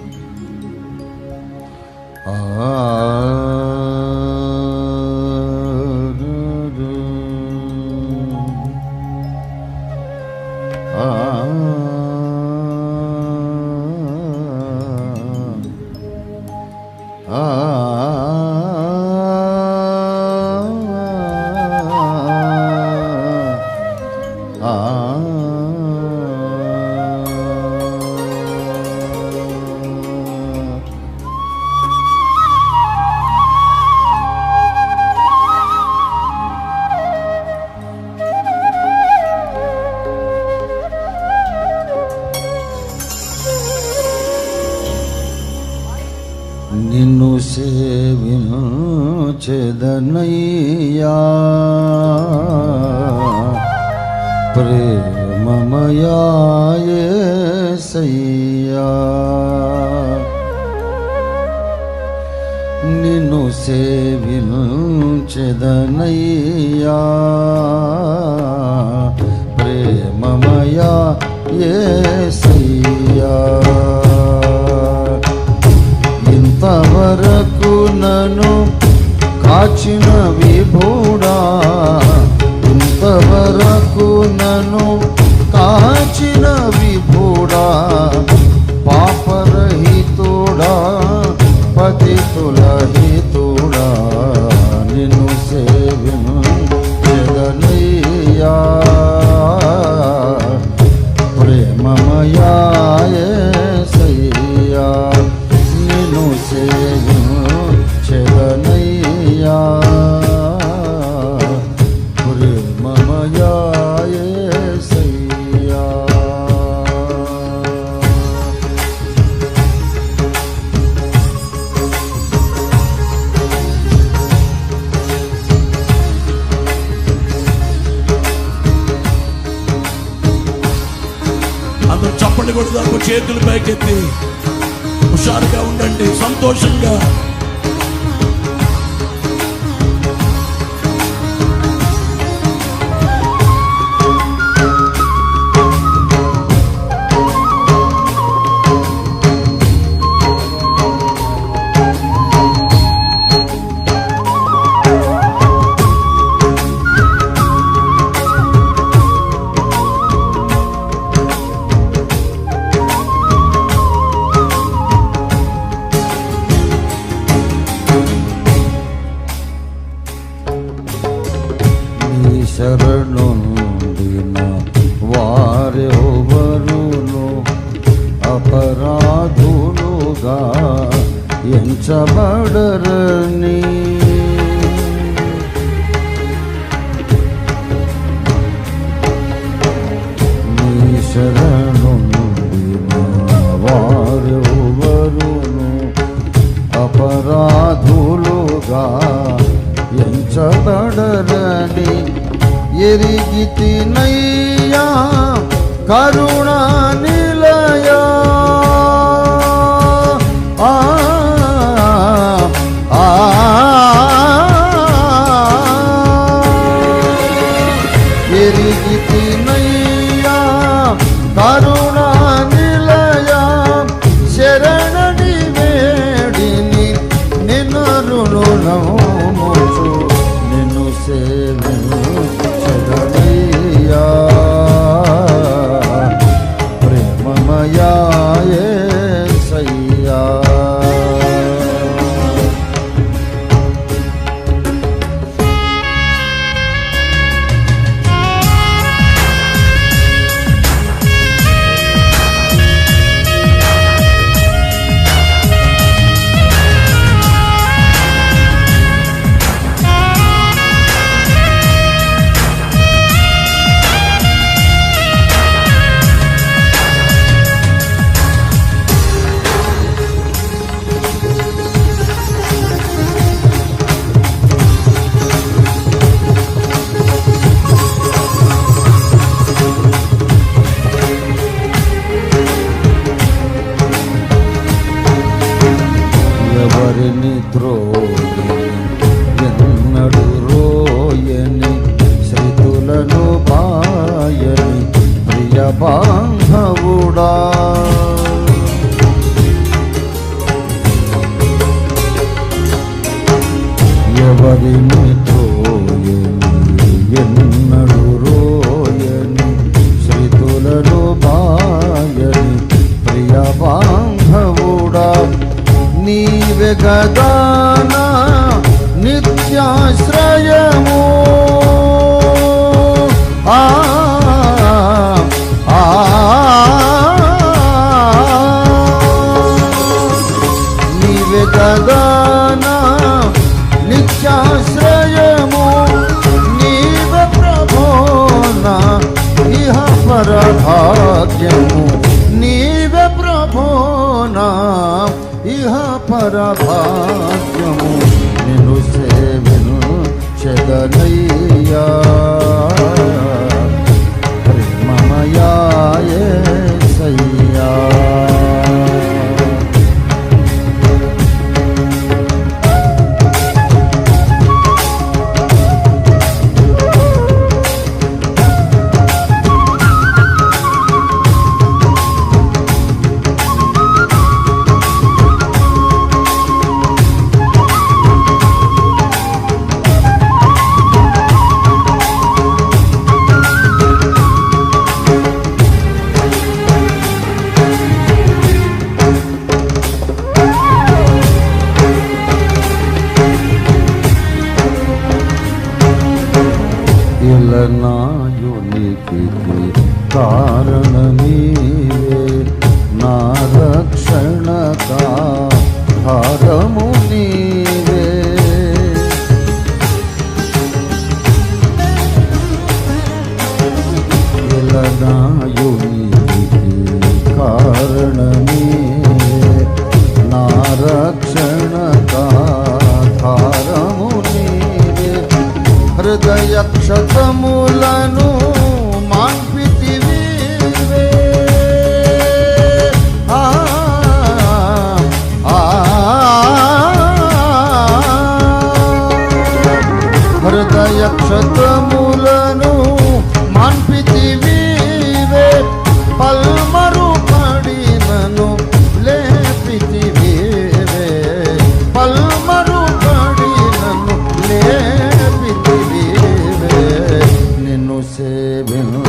నిన్ను సేవించెదనయ్యా ప్రేమమయా యేసయ్యా, నిన్ను సేవించెదనయ్యా ప్రేమమయా యేసయ్యా. ఇంతవరకు నన్ను కాచిన విభుడా, ఇంతవరకు నన్ను కాచిన విభుడా, పాపరహితుడా పతితుల హితుడా, నిన్ను సేవించెదనయ్యా ప్రేమమయా యేసయ్యా, నిన్ను సేవించెదనయ్యా ప్రేమమయా యేసయ్యా. అందరూ చప్పట్లు కొడదాము, చేతులు పైకెత్తి హుషారుగా ఉండండి, సంతోషంగా. శరణొందిన వారెవరును అపరాధులుగా ఎంచబడరని, నీ శరణొందిన వారెవరును అపరాధులుగా ఎంచబడరని ఎరిగితినయ్యా కరుణా నిలయా. ఎరిగితినయ్యా కరుణా నిలయా, శరణని వేడిని నిన్నరును నమోచు, నిన్ను సేవించెదనయ్యా ప్రేమమయా యేసయ్యా. ఎన్నడు రోయని శ్రీతులలో బాయని ప్రియ బాంధవుడా నీవే గదానా నిత్యాశ్రయము నీవే గదానా నిత్యాశ్రయము నీవే ప్రభోనా ఇహ పరభాగ్యము నీవే ప్రభోనా ఇహ పరభాగ్యము నిన్ను సేవను చెదనయ్యా ప్రేమమయా యేసయ్యా నాయునికి కారణ నీవే నా రక్షణకా భారము నీవే నాయునికి కారణ నీవే నా రక్షణకా భారము నీవే హృదయ క్షతములను మాన్పితివే హృదయ క్షతములను మాన్పితివే పల్మరు పడినను లేపితివే పల్మరు పడినను లేపితివే నిన్ను సేవను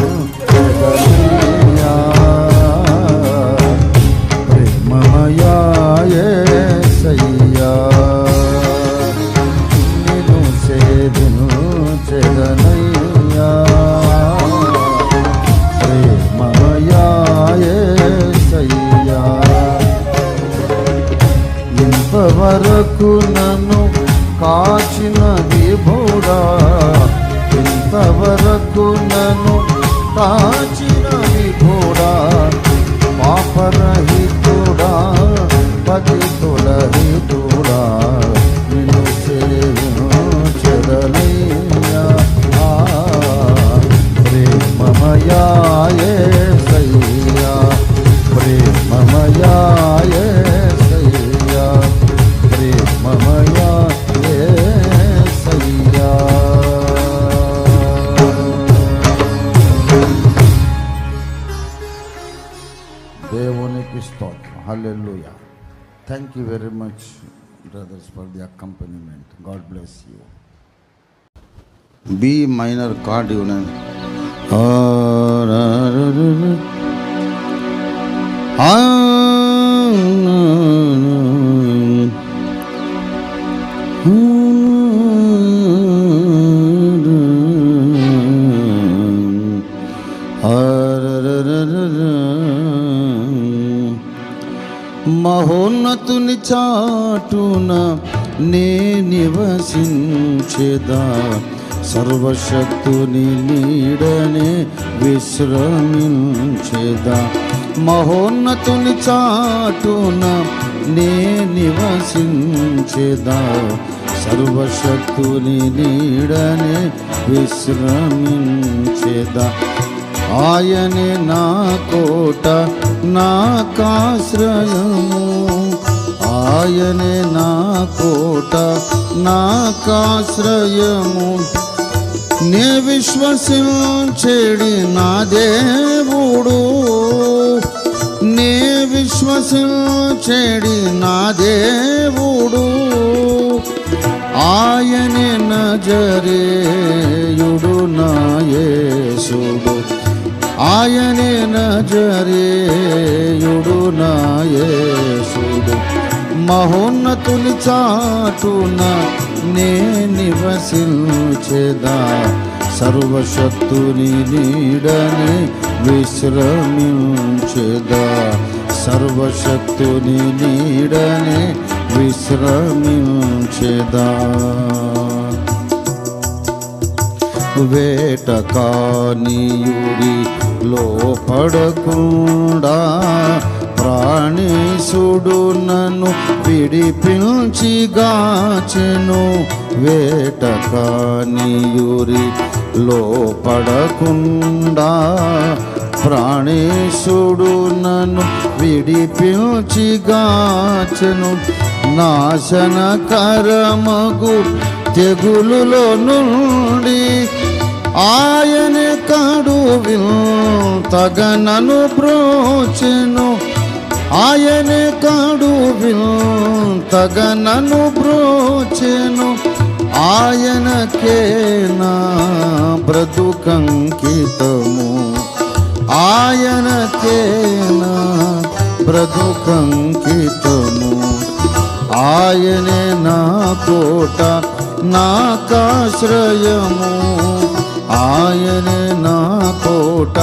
ప్రేమమయా యేసయ్యా నిన్ను సేవను చెదనయ్యా ప్రేమమయా యేసయ్యా ఇంతవరకు నన్ను కాచిన విభుడా ఇంతవరకు నన్ను కాచిన విభుడా పాపరహితుడా పతితులహితుడా నిన్ను సేవను చెదనయ్యా ప్రేమమయా యేసయ్యా ప్రేమమయా యేసయ్యా ప్రేమమయా యేసయ్యా దేవునికి స్తోత్రం hallelujah thank you very much brothers for the accompaniment god bless you B minor chord యూనన్ మహోన్నతుని చాటున నే నివసించేదా సర్వశక్తుని నీడనే విశ్రమించేదా మహోన్నతుని చాటున నే నివసించేదా సర్వశక్తుని నీడనే విశ్రమించేదా ఆయనే నా కోట నాకాశ్రయము ఆయనే నా కోట నాకాశ్రయము నే విశ్వసించేడి నా దేవుడు నే విశ్వసించేడి నా దేవుడు ఆయనే నజరేయుడైన నజరేయుడు నా యేసుడు, ఆయనే నజరేయుడు నా యేసుడు. మహోన్నతుని చాటున నే నివసించెదా, సర్వశక్తుని నీడనే విశ్రమించెదా, సర్వశక్తుని నీడనే విశ్రమించెదా. వేటకానియుడి లోపడకుండా ప్రాణేశుడు నన్ను విడిపించి గాచెను. వేటకానియురి లోపడకుండా ప్రాణేశుడు నన్ను విడిపించి గాచెను. నాశనకరమగు తెగులులో నుండి ఆయన కడు వింతగనను బ్రోచెను. ఆయన కడు వింతగనను బ్రోచెను. ఆయనకే నా బ్రతుకంకితము, ఆయనకే నా బ్రతుకంకితము. ఆయనే నా కోట నాకాశ్రయము, ఆయనే నా కోట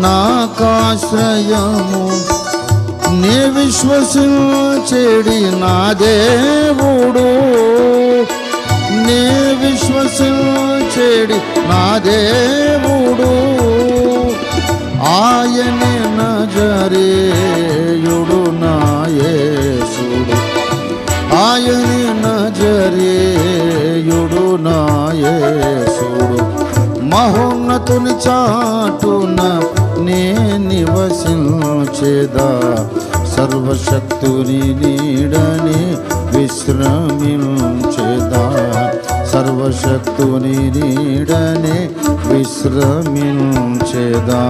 నాకాశ్రయము. నే విశ్వసించెడి నా దేవుడు, నే విశ్వసించెడి నా దేవుడు, ఆయనే నజరేయుడు నా యేసుడు, ఆయనే నజరేయుడు నా యేసుడు. మహోన్నతుని చాటున నే నివసించెదా, సర్వశక్తుని నీడని విశ్రమించెదా, సర్వశక్తుని నీడని విశ్రమించెదా.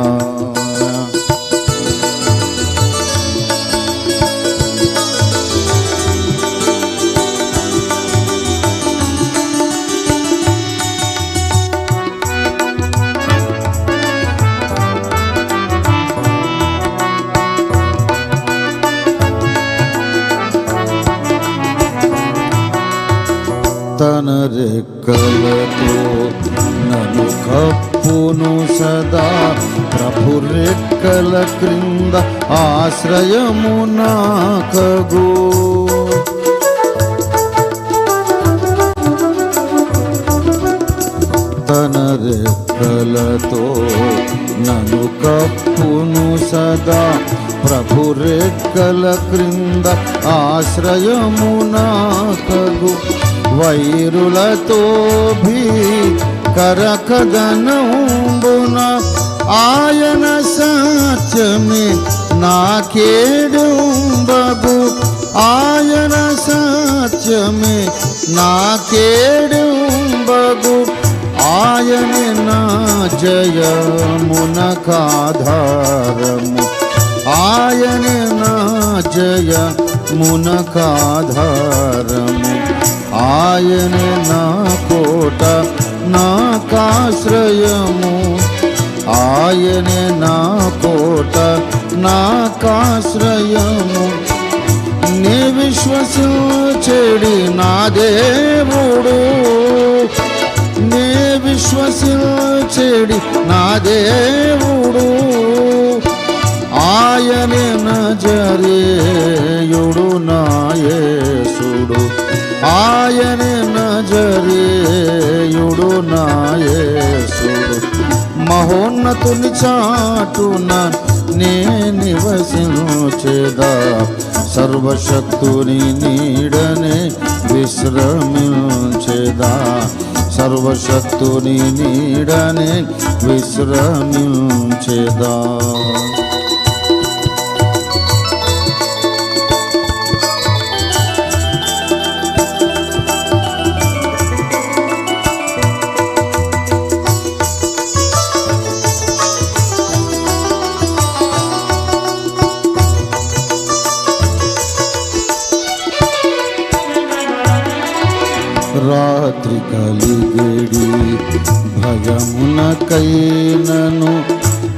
తన రెక్కలతో నన్ను కప్పును సదా, ప్రభు రెక్కల క్రింద ఆశ్రయము నాకగు. తన రెక్కలతో నన్ను కప్పును సదా, ప్రభు రెక్కల క్రింద ఆశ్రయము నాకగు. వైరులతో కరకదనంబున ఆయన సత్యమే నాకేడుంబగు, ఆయన సత్యమే నాకేడుంబగు. ఆయనే నా జయమునకాధారము, ఆయనే నా జయమునకాధారము. ఆయనే నా కోట నాకాశ్రయము, ఆయనే నా కోట నాకాశ్రయము. నే విశ్వసించెడి నా దేవుడు, నే విశ్వసించెడి నా దేవుడు, ఆయనే నజరేయుడు నా యేసుడు, ఆయనే నజరేయుడు నా యేసుడు. మహోన్నతుని చాటున నే నివసించెదా, సర్వశక్తుని నీడనే విశ్రమించెదా, సర్వశక్తుని నీడనే విశ్రమించెదా. రాత్రి కలిగేడి భయ భయమునకైనను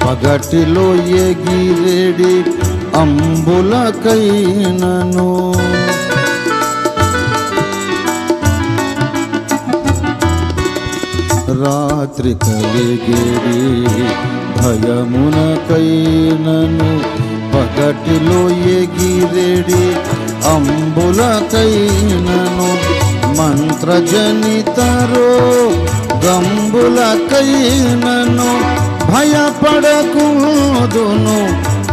పగటిలో ఎగిరెడి అంబులకైనను రాత్రి కలిగేడి భయమునకైనను పగటిలో ఎగిరెడి అంబులకైనను మంత్రజనితరో గంబులకైనను భయపడకూదును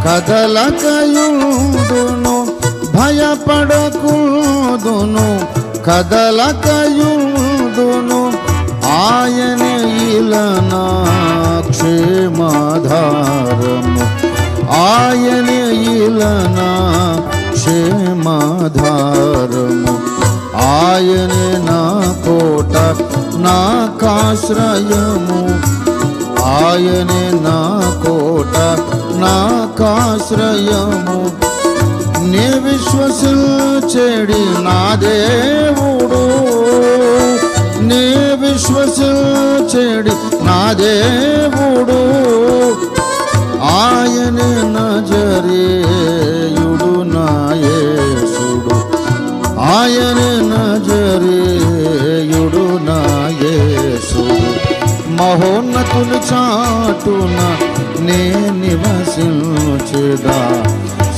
కదలకయుదును భయపడకూదును కదలకయుదును ఆయనే ఇలనా క్షేమాధారము ఆయనే ఇలనా క్షేమాధారము ఆయనే నా కోట నాకాశ్రయము ఆయనే నా కోట నాకాశ్రయము నే విశ్వసించెడి నా దేవుడు నే విశ్వసించెడి నా దేవుడు ఆయనే నజరేయుడు నా యేసుడు ఆయనే నజరేయుడు నా యేసుడు మహోన్నతుని చాటున నే నివసించెదా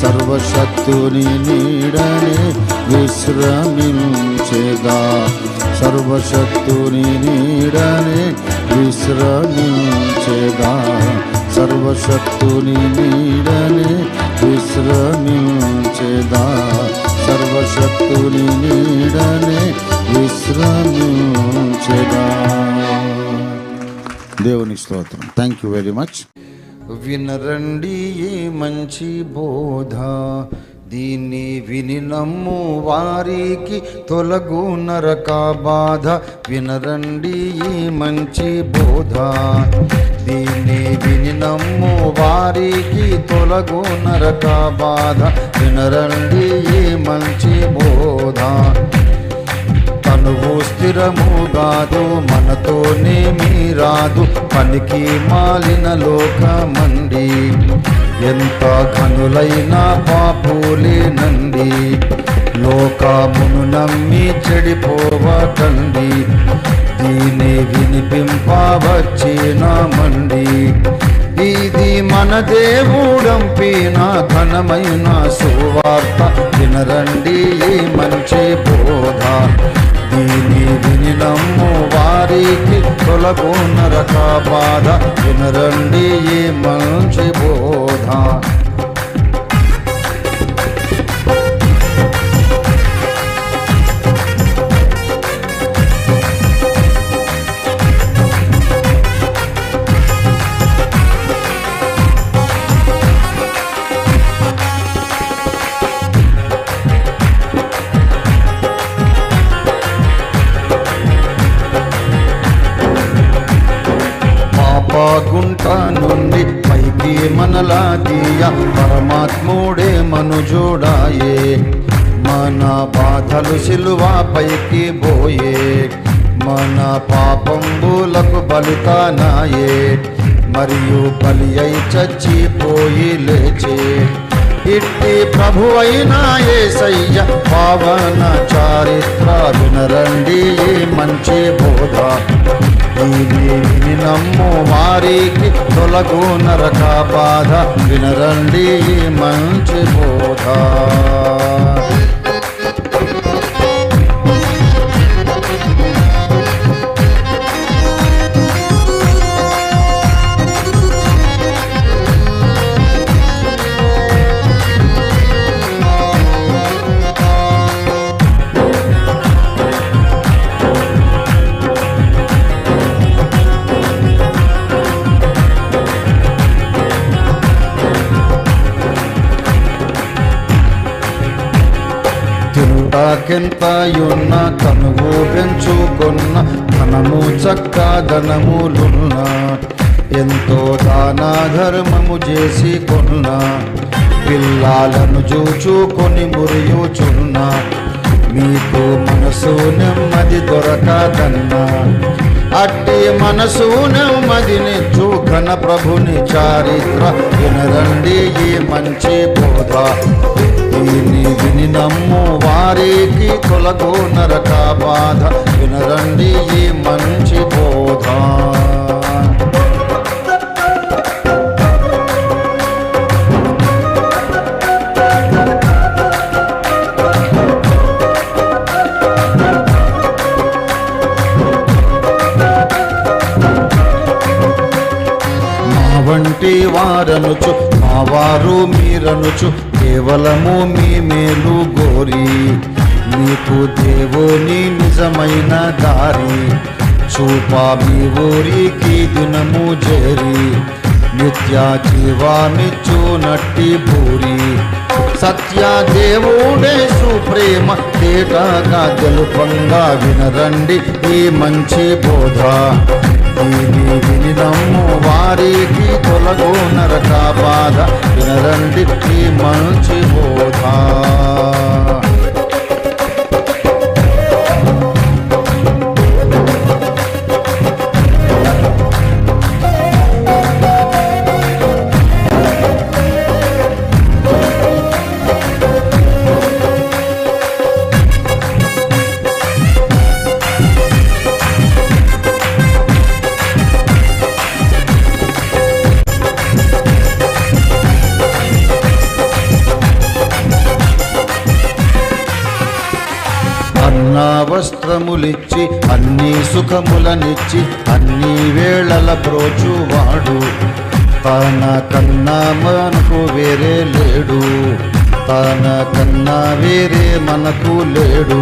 సర్వశక్తుని నీడనే విశ్రమించెదా సర్వశక్తుని నీడనే విశ్రమించెదా సర్వశక్తుని నీడనే విశ్రమించెదా సర్వశక్తుని నీడనే విశ్రమించెదా. దేవుని స్తోత్రం. Thank you very much. వినరండి ఈ మంచి బోధ, దీన్ని విని నమ్ము వారికి తొలగు నరక బాధ. వినరండి ఈ మంచి బోధ, దీన్ని విని నమ్ము వారికి తొలగు నరక బాధ. వినరండి ఈ మంచి బోధ, తనువు స్థిరము కాదు మనతోనే మీరాదు. పనికి మాలిన లోకమండి, ఎంత ఘనులైన పాపులేనండి. లోకమును నమ్మి చెడిపోవకండి, దీని వినిపింపవచ్చినామండి. ఇది మన దేవుడంపిన ఘనమైన సువార్త. వినరండి ఈ మంచి బోధ, దీని విని నమ్ము వారికి తొలగు నరక బాధ. వినరండి ఈ మంచి బోధ. గుంట నుండి పైకి మనలా తీయ పరమాత్ముడే మనుజుడాయే. మన బాధలు సిలువ పైకి పోయే, మన పాపంబులకు బలితానాయే. మరియు బలి అయి చచ్చిపోయి లేచే. ఇట్టి ప్రభువైన యేసయ్య పావన చారిత్ర. వినరండి ఈ మంచి బోధ, దీని విని నమ్ము వారికి తొలగు నరక బాధ. వినరండి ఈ మంచి బోధ. కెంతయున్న కనువు పెంచుకున్న ధనము చక్కదనములున్న, ఎంతో దాన ధర్మము చేసి కొన్న, పిల్లలను చూచుకొని మురియుచున్న, మీకు మనసు నెమ్మది దొరకదన్నా. అట్టి మనసు నెమ్మదినిచ్చు ఘన ప్రభుని చారిత్ర వినరండి ఈ మంచి బోధ. దీన్ని విని నమ్ము వారికి తొలగు నరక బాధ. వినరండి ఈ మంచి బోధ. వంటి వారనుచు మా వారు మీరనుచు కేవలము మీ మేలు గోరి మీకు దేవుని నిజమైన దారి చూపా మీ ఊరికి దినము చేరి నిత్య జీవామిచ్చు నట్టి భూరి సత్య దేవుడే సుప్రేమ తేటగా తెలుపంగా వినరండి ఈ మంచి బోధ. దీని విని నమ్ము వారికి తొలగు నరక బాధ. వినరండి ఈ మంచి బోధ. వస్త్రములిచ్చి అన్ని సుఖములనిచ్చి అన్ని వేళల బ్రోచువాడు. తన కన్నా మనకు వేరే లేడు. తన కన్నా వేరే మనకు లేడు.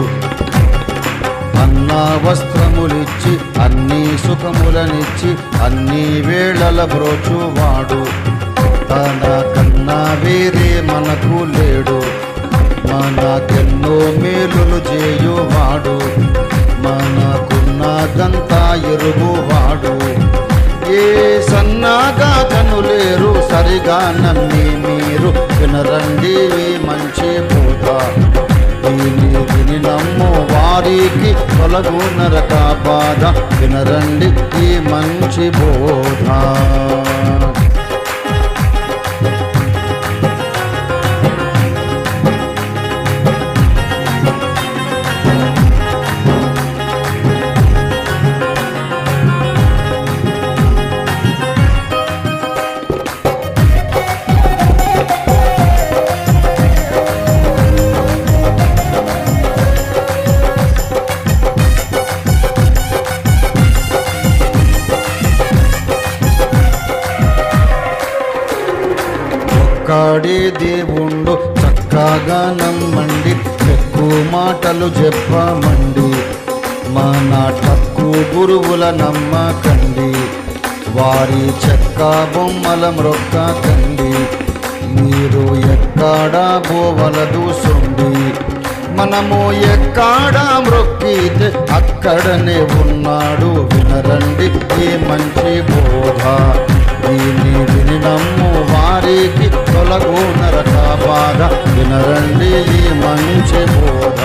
అన్న వస్త్రములిచ్చి అన్ని సుఖములనిచ్చి అన్ని వేళల బ్రోచువాడు. తన కన్నా వేరే మనకు లేడు. మనకెన్నో మేలులు చేయువాడు. మనకున్నదంతా ఎరుగువాడు. ఏ సన్నగా కనులేరు సరిగా నమ్మి మీరు వినరండి మంచి బోధ. దీని విని నమ్ము వారికి తొలగు నరక బాధ. వినరండి ఈ మంచి బోధ. ఒక్కడే దేవుండు చక్కగా నమ్మండి. ఎక్కువ మాటలు చెప్పమండి. మన తక్కు గురువుల నమ్మకండి. వారి చెక్క బొమ్మల మ్రొక్కకండి. మీరు ఎక్కడా పోవలదు సొండి. మనము ఎక్కడ మ్రొక్కితే అక్కడనే ఉన్నాడు. వినరండి ఈ మంచి బోధ. దీన్ని విని నమ్ము వారికి తొలగు నరక బాధ. వినరండి ఈ మంచి బోధ.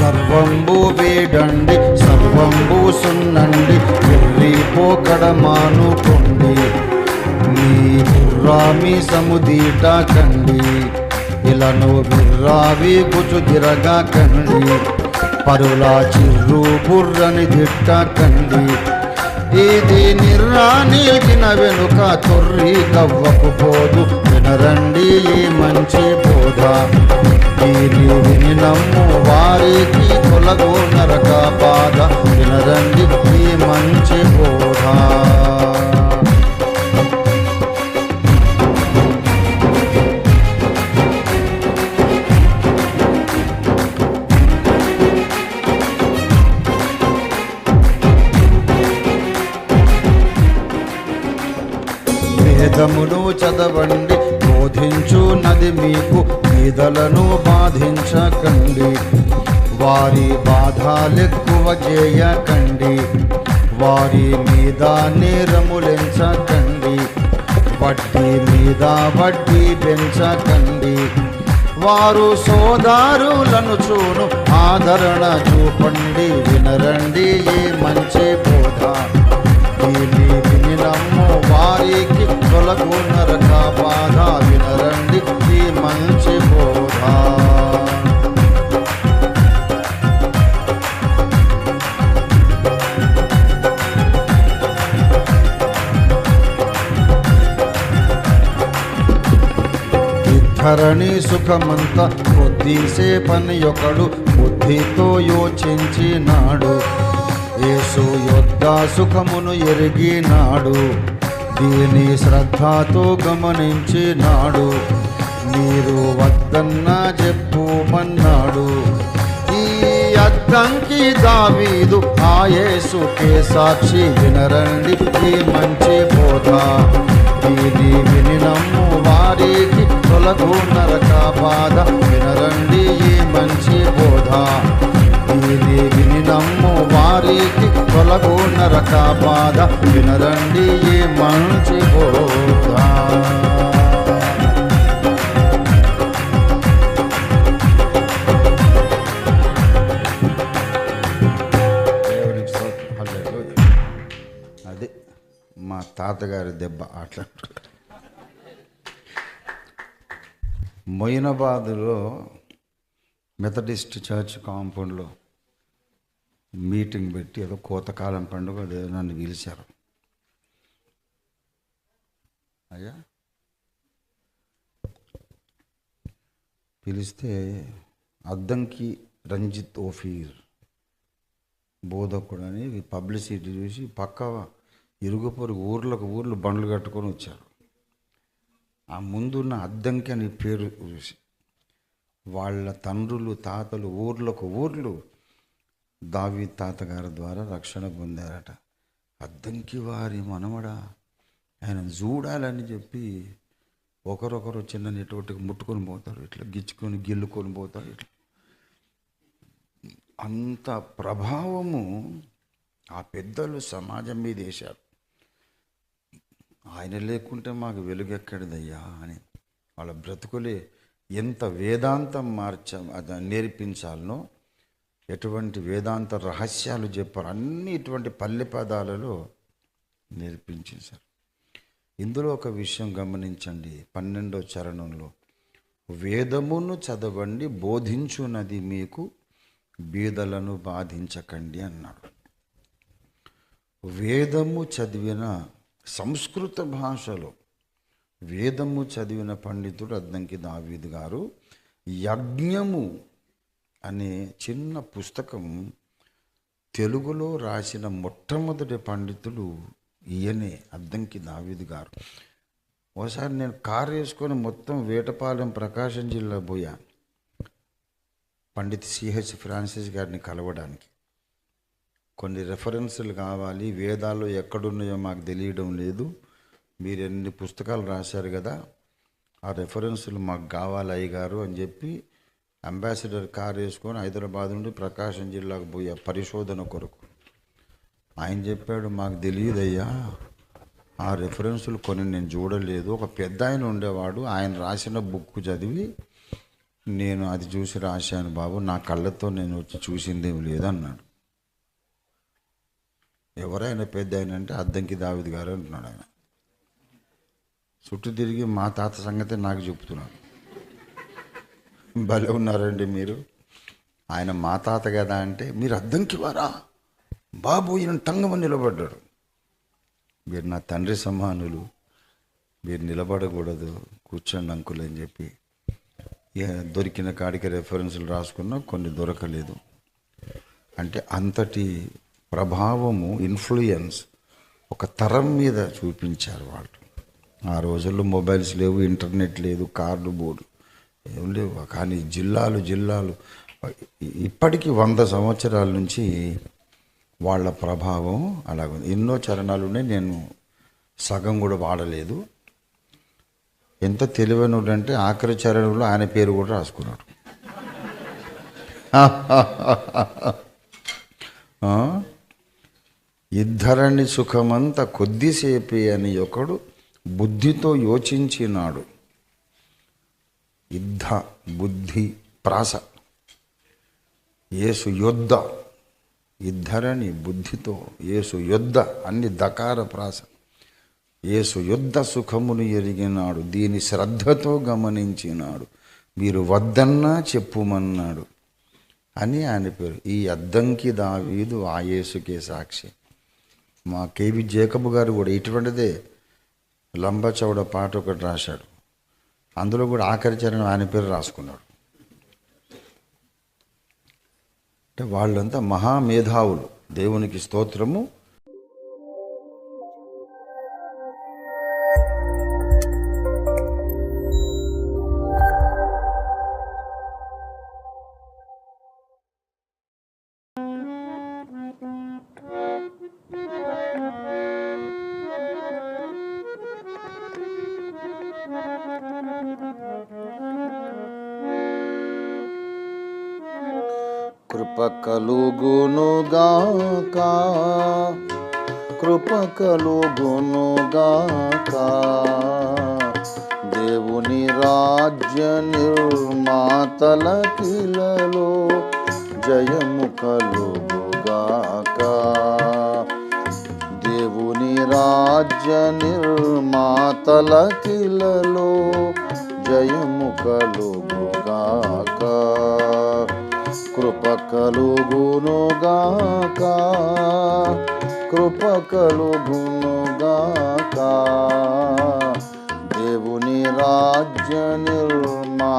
గర్వంబు వీడండి సర్వంబు సున్నండి. వెళ్ళిపోకడ మానుకోండి. మీ బుర్రా మీ సముదీట కండి. ఇలను బిర్రావి గుచు తిరగా కండి. పరులా చిర్రు బుర్రని దిట్ట కండి. ఇది నిర్రానిల్చిన వెనుక తొర్రి కవ్వకు పోదు. వినరండి ఈ మంచి బోధ. దీని విని నమ్ము వారికి తొలగు నరక బాధ. వినరండి ఈ మంచి బోధ. వేదమును చదవండి బోధించున్నది మీకు. బీదలను బాధించకండి. వారి బాధలెక్కువ చేయకండి, వారి మీద నేరములెంచకండి, వడ్డీ మీద వడ్డీ పెంచకండి. వారు సోదారులను చూను ఆదరణ చూపండి, వినరండి ఈ మంచి బోధ. దీన్ని విని నమ్ము వారికి తొలగు నరక బాధ, వినరండి ఈ మంచి బోధ. ధరణి సుఖమంత కొద్దిసేపని ఒకడు బుద్ధితో యోచించినాడు, యేసు యొద్ద సుఖమును ఎరిగినాడు, దీని శ్రద్ధతో గమనించినాడు, మీరు వద్దన్న చెప్పుమన్నాడు. ఈ అద్దంకి దావీదు ఆ యేసుకే సాక్షి, వినరండి ఈ మంచి బోధ. దీని విని నమ్ము వారికి తొలగు నరక బాధ, వినరండి ఈ మంచి బోధ. దీని విని నమ్ము వారికి తొలగు నరక బాధ, వినరండి ఈ మంచి బోధ. అది మా తాతగారి దెబ్బ. అట్లా మొయినాబాద్లో మెథడిస్ట్ చర్చ్ కాంపౌండ్లో మీటింగ్ పెట్టి ఏదో కోతకాలం పండుగ నన్ను పిలిచారు. అయ్యా పిలిస్తే అద్దంకి రంజిత్ ఓఫీర్ బోధకుడు అని పబ్లిసిటీ చూసి పక్క ఇరుగు పొరుగు ఊర్లు బండ్లు కట్టుకొని వచ్చారు. ఆ ముందున్న అద్దంకి అని పేరు చూసి వాళ్ళ తండ్రులు తాతలు ఊర్లు దావీదు తాతగారి ద్వారా రక్షణ పొందారట. అద్దంకి వారి మనవడా, ఆయన చూడాలని చెప్పి ఒకరొకరు చిన్న నెట్వర్క్కి ముట్టుకొని పోతారు, ఇట్లా గిచ్చుకొని గిల్లుకొని పోతారు. ఇట్లా అంత ప్రభావము ఆ పెద్దలు సమాజం మీద వేశారు. ఆయన లేకుంటే మాకు వెలుగెక్కడిదయ్యా అని వాళ్ళ బ్రతుకులే ఎంత వేదాంతం అది నేర్పించాలనో, ఎటువంటి వేదాంత రహస్యాలు చెప్పారు అన్నీ ఇటువంటి పల్లె పదాలలో నేర్పించేశారు. ఇందులో ఒక విషయం గమనించండి, 12వ చరణంలో వేదమును చదవండి, బోధించున్నది మీకు, బీదలను బాధించకండి అన్నాడు. వేదము చదివిన సంస్కృత భాషలో వేదము చదివిన పండితుడు అద్దంకి దావీదు గారు యజ్ఞము అనే చిన్న పుస్తకం తెలుగులో రాసిన మొట్టమొదటి పండితుడు ఈయనే, అద్దంకి దావీదు గారు. ఒకసారి నేను కారు వేసుకొని మొత్తం వేటపాలెం ప్రకాశం జిల్లా పోయా పండిత్ సిహెచ్ ఫ్రాన్సిస్ గారిని కలవడానికి. కొన్ని రెఫరెన్సులు కావాలి, వేదాల్లో ఎక్కడున్నాయో మాకు తెలియడం లేదు, మీరు ఎన్ని పుస్తకాలు రాశారు కదా, ఆ రెఫరెన్సులు మాకు కావాలి అయ్యగారు అని చెప్పి అంబాసిడర్ కారు వేసుకొని హైదరాబాద్ నుండి ప్రకాశం జిల్లాకు పోయా పరిశోధన కొరకు. ఆయన చెప్పాడు, మాకు తెలియదయ్యా, ఆ రెఫరెన్సులు కొన్ని నేను చూడలేదు, ఒక పెద్ద ఆయన ఉండేవాడు, ఆయన రాసిన బుక్ చదివి నేను అది చూసి రాశాను బాబు, నా కళ్ళతో నేను వచ్చి చూసిందేమి లేదన్నాడు. ఎవరైనా పెద్ద ఆయన అంటే అద్దంకి దావీదు గారు అంటున్నాడు. ఆయన చుట్టూ తిరిగి మా తాత సంగతే నాకు చెప్తున్నాడు. భలే ఉన్నారండి మీరు, ఆయన మా తాత కదా అంటే మీరు అద్దంకి వారా బాబు, ఈయన టంగమని నిలబడ్డాడు. మీరు నా తండ్రి సమానులు, మీరు నిలబడకూడదు, కూర్చోండి అంకుల్ అని చెప్పి దొరికిన కాడికి రెఫరెన్సులు రాసుకున్నా, కొన్ని దొరకలేదు. అంటే అంతటి ప్రభావము, ఇన్ఫ్లుయెన్స్ ఒక తరం మీద చూపించారు వాళ్ళు. ఆ రోజుల్లో మొబైల్స్ లేవు, ఇంటర్నెట్ లేదు, కార్డు బోర్డు ఏం లేవు, కానీ జిల్లాలు ఇప్పటికీ 100 సంవత్సరాల నుంచి వాళ్ళ ప్రభావం అలాగుంది. ఎన్నో చరణాలు ఉన్నాయి, నేను సగం కూడా వాడలేదు. ఎంత తెలివైనడు అంటే ఆఖరి చరణంలో ఆయన పేరు కూడా రాసుకున్నాడు. ఆ? ఇద్దరని సుఖమంత కొద్దిసేపే అని ఒకడు బుద్ధితో యోచించినాడు. యుద్ధ బుద్ధి ప్రాస యేసు యొద్ద, ఇద్దరని బుద్ధితో యేసు యొద్ద, అన్ని దకార ప్రాస. యేసు యొద్ద సుఖమును ఎరిగినాడు, దీని శ్రద్ధతో గమనించినాడు, మీరు వద్దన్నా చెప్పుమన్నాడు అని ఆయన పేరు. ఈ అద్దంకి దావీదు ఆ యేసుకే సాక్షి. మా కేవి జేకబ్ గారు కూడా ఇటువంటిదే లంబచౌడ పాట ఒకటి రాశాడు. అందులో కూడా ఆఖరి చరణం ఆయన పేరు రాసుకున్నాడు. అంటే వాళ్ళంతా మహామేధావులు. దేవునికి స్తోత్రము. కృప కలుగునుగాక, కృప కలుగునుగాక, దేవుని రాజ్య నిర్మాతలకిలలో జయము కలుగుగాక, దేవుని రాజ్య నిర్మాతలకిలలో జయము కలుగుగాక, కృప కలుగునుగాక, కృప కలుగునుగాక, దేవుని రాజ్య నిర్మాతలకిలలో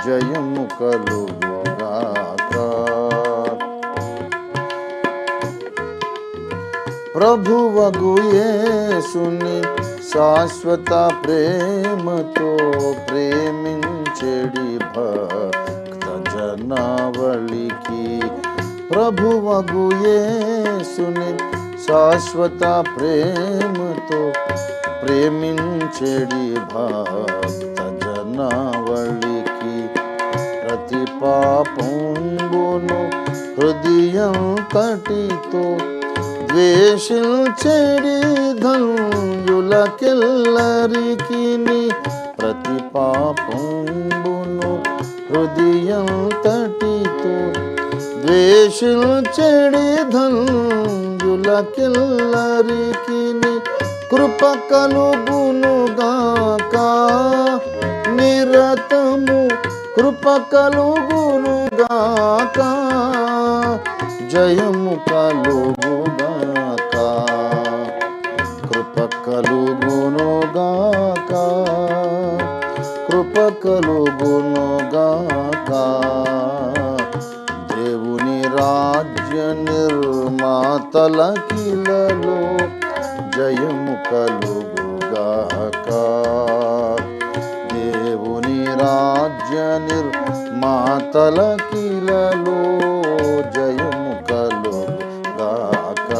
జయము కలుగుగాక. ప్రభువగు యేసుని శాశ్వత ప్రేమతో ప్రేమించెడి భక్త జనావళికి, ప్రభువగు యేసుని శాశ్వత ప్రేమతో ప్రేమించెడి భక్త జనావళికి, ప్రతి పాపంబును హృదయంతటితో ద్వేషించెడి ధన్యులకెల్లరికిని, ప్రతి పాపంబును హృదయంతటితో ద్వేషించెడి ధన్యులకెల్లరికిని, కృప కలుగునుగాక నిరతము, కృప కలుగునుగాక, జయము కలుగుగాక, కృప కలుగునుగాక, కృప కలుగునుగాక, దేవుని రాజ్య నిర్మాతలకిలలో జయము కలుగుగాక, దేవుని రాజ్య నిర్మాతలకిలలో జయము కలుగుగాక.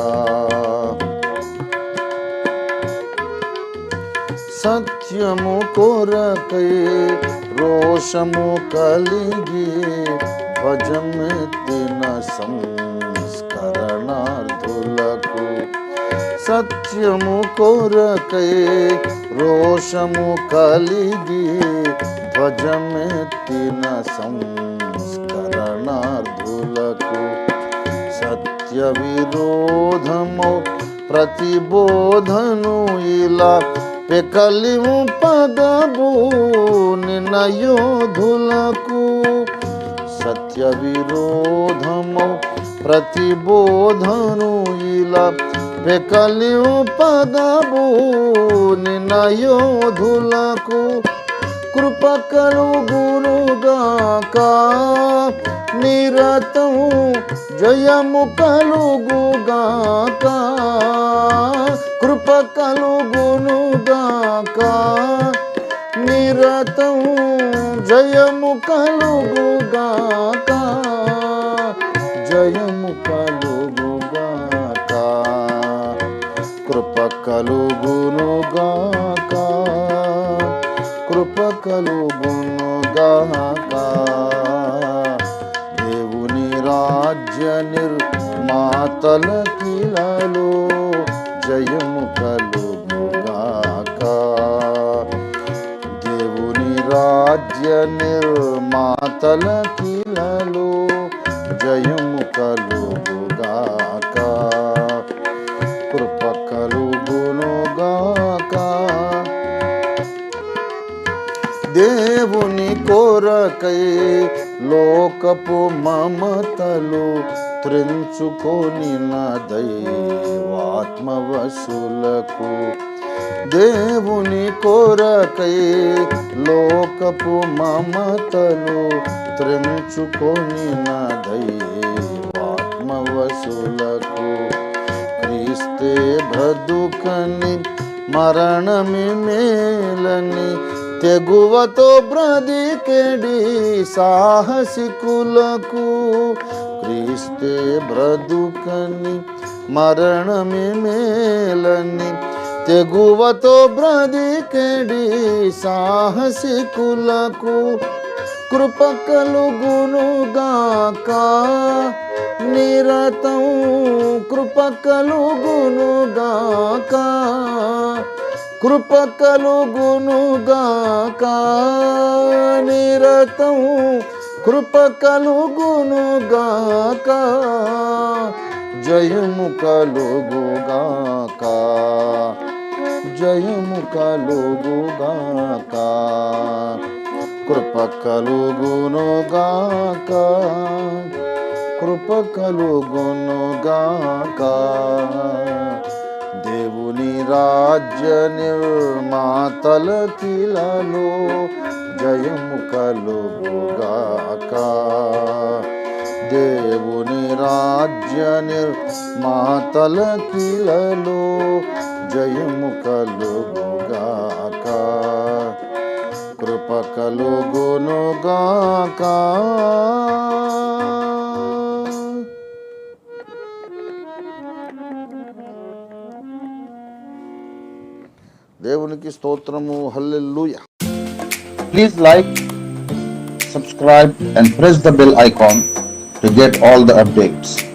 సత్యము కొరకై రోషము కలిగి ధ్వజమెత్తిన సంస్కరణార్థులకు, సత్యము కొరకై రోషము కలిగి ధ్వజమెత్తిన సంస్కరణార్థులకు, సత్య విరోధము ప్రతిబోధను ఇలా పెకలిము పదబు నినయోధులకు, సత్య విరోధము ప్రతిబోధను ఇలా పెకలిము పదబు నినయోధులకు, కృప కలుగునుగాక నిరతము జయము కలుగుగాక, కృప కలుగునుగాక నిరతము జయము కలుగుగాక, జయము కలుగుగాక, కృప కలుగునుగాక, కృప కలుగునుగాక. రాజ్య నిర్మాతల కిలలో జయము కలుగుగాక. దేవుని రాజ్య నిర్మాతల కిలలో జయము కలుగుగాక. కృప కలుగునుగాక. దేవుని కొరకై లోకపు మమతలు త్రెంచుకొని దైవాత్మవశులకు. దేవుని కొరకై లోకపు మమతలు త్రెంచుకొని దైవాత్మవశులకు. క్రీస్తే బ్రతుకని మరణమి మేలని తెగువతో బ్రతికెడి సాహసికులకు. క్రీస్తే బ్రతుకని మరణమి మేలని తెగువతో బ్రతికెడి సాహసికులకు. కృప కలుగునుగాక నిరతం. కృప కలుగునుగాక. కృప కలుగునుగాక నిరతం. కృప కలుగునుగాక. జయము కలుగుగాక. జయము కలుగుగాక. కృప కలుగునుగాక. కృప కలుగునుగాక. దేవుని రాజ్య నిర్మాతల కిలలో జయము కలుగుగాక. దేవుని రాజ్య నిర్మాతల కిలలో జయము కలుగుగాక. కృప కలుగునుగాక. దేవునికి స్తోత్రము. హల్లెలూయా. Please like, subscribe and press the bell icon to get all the updates.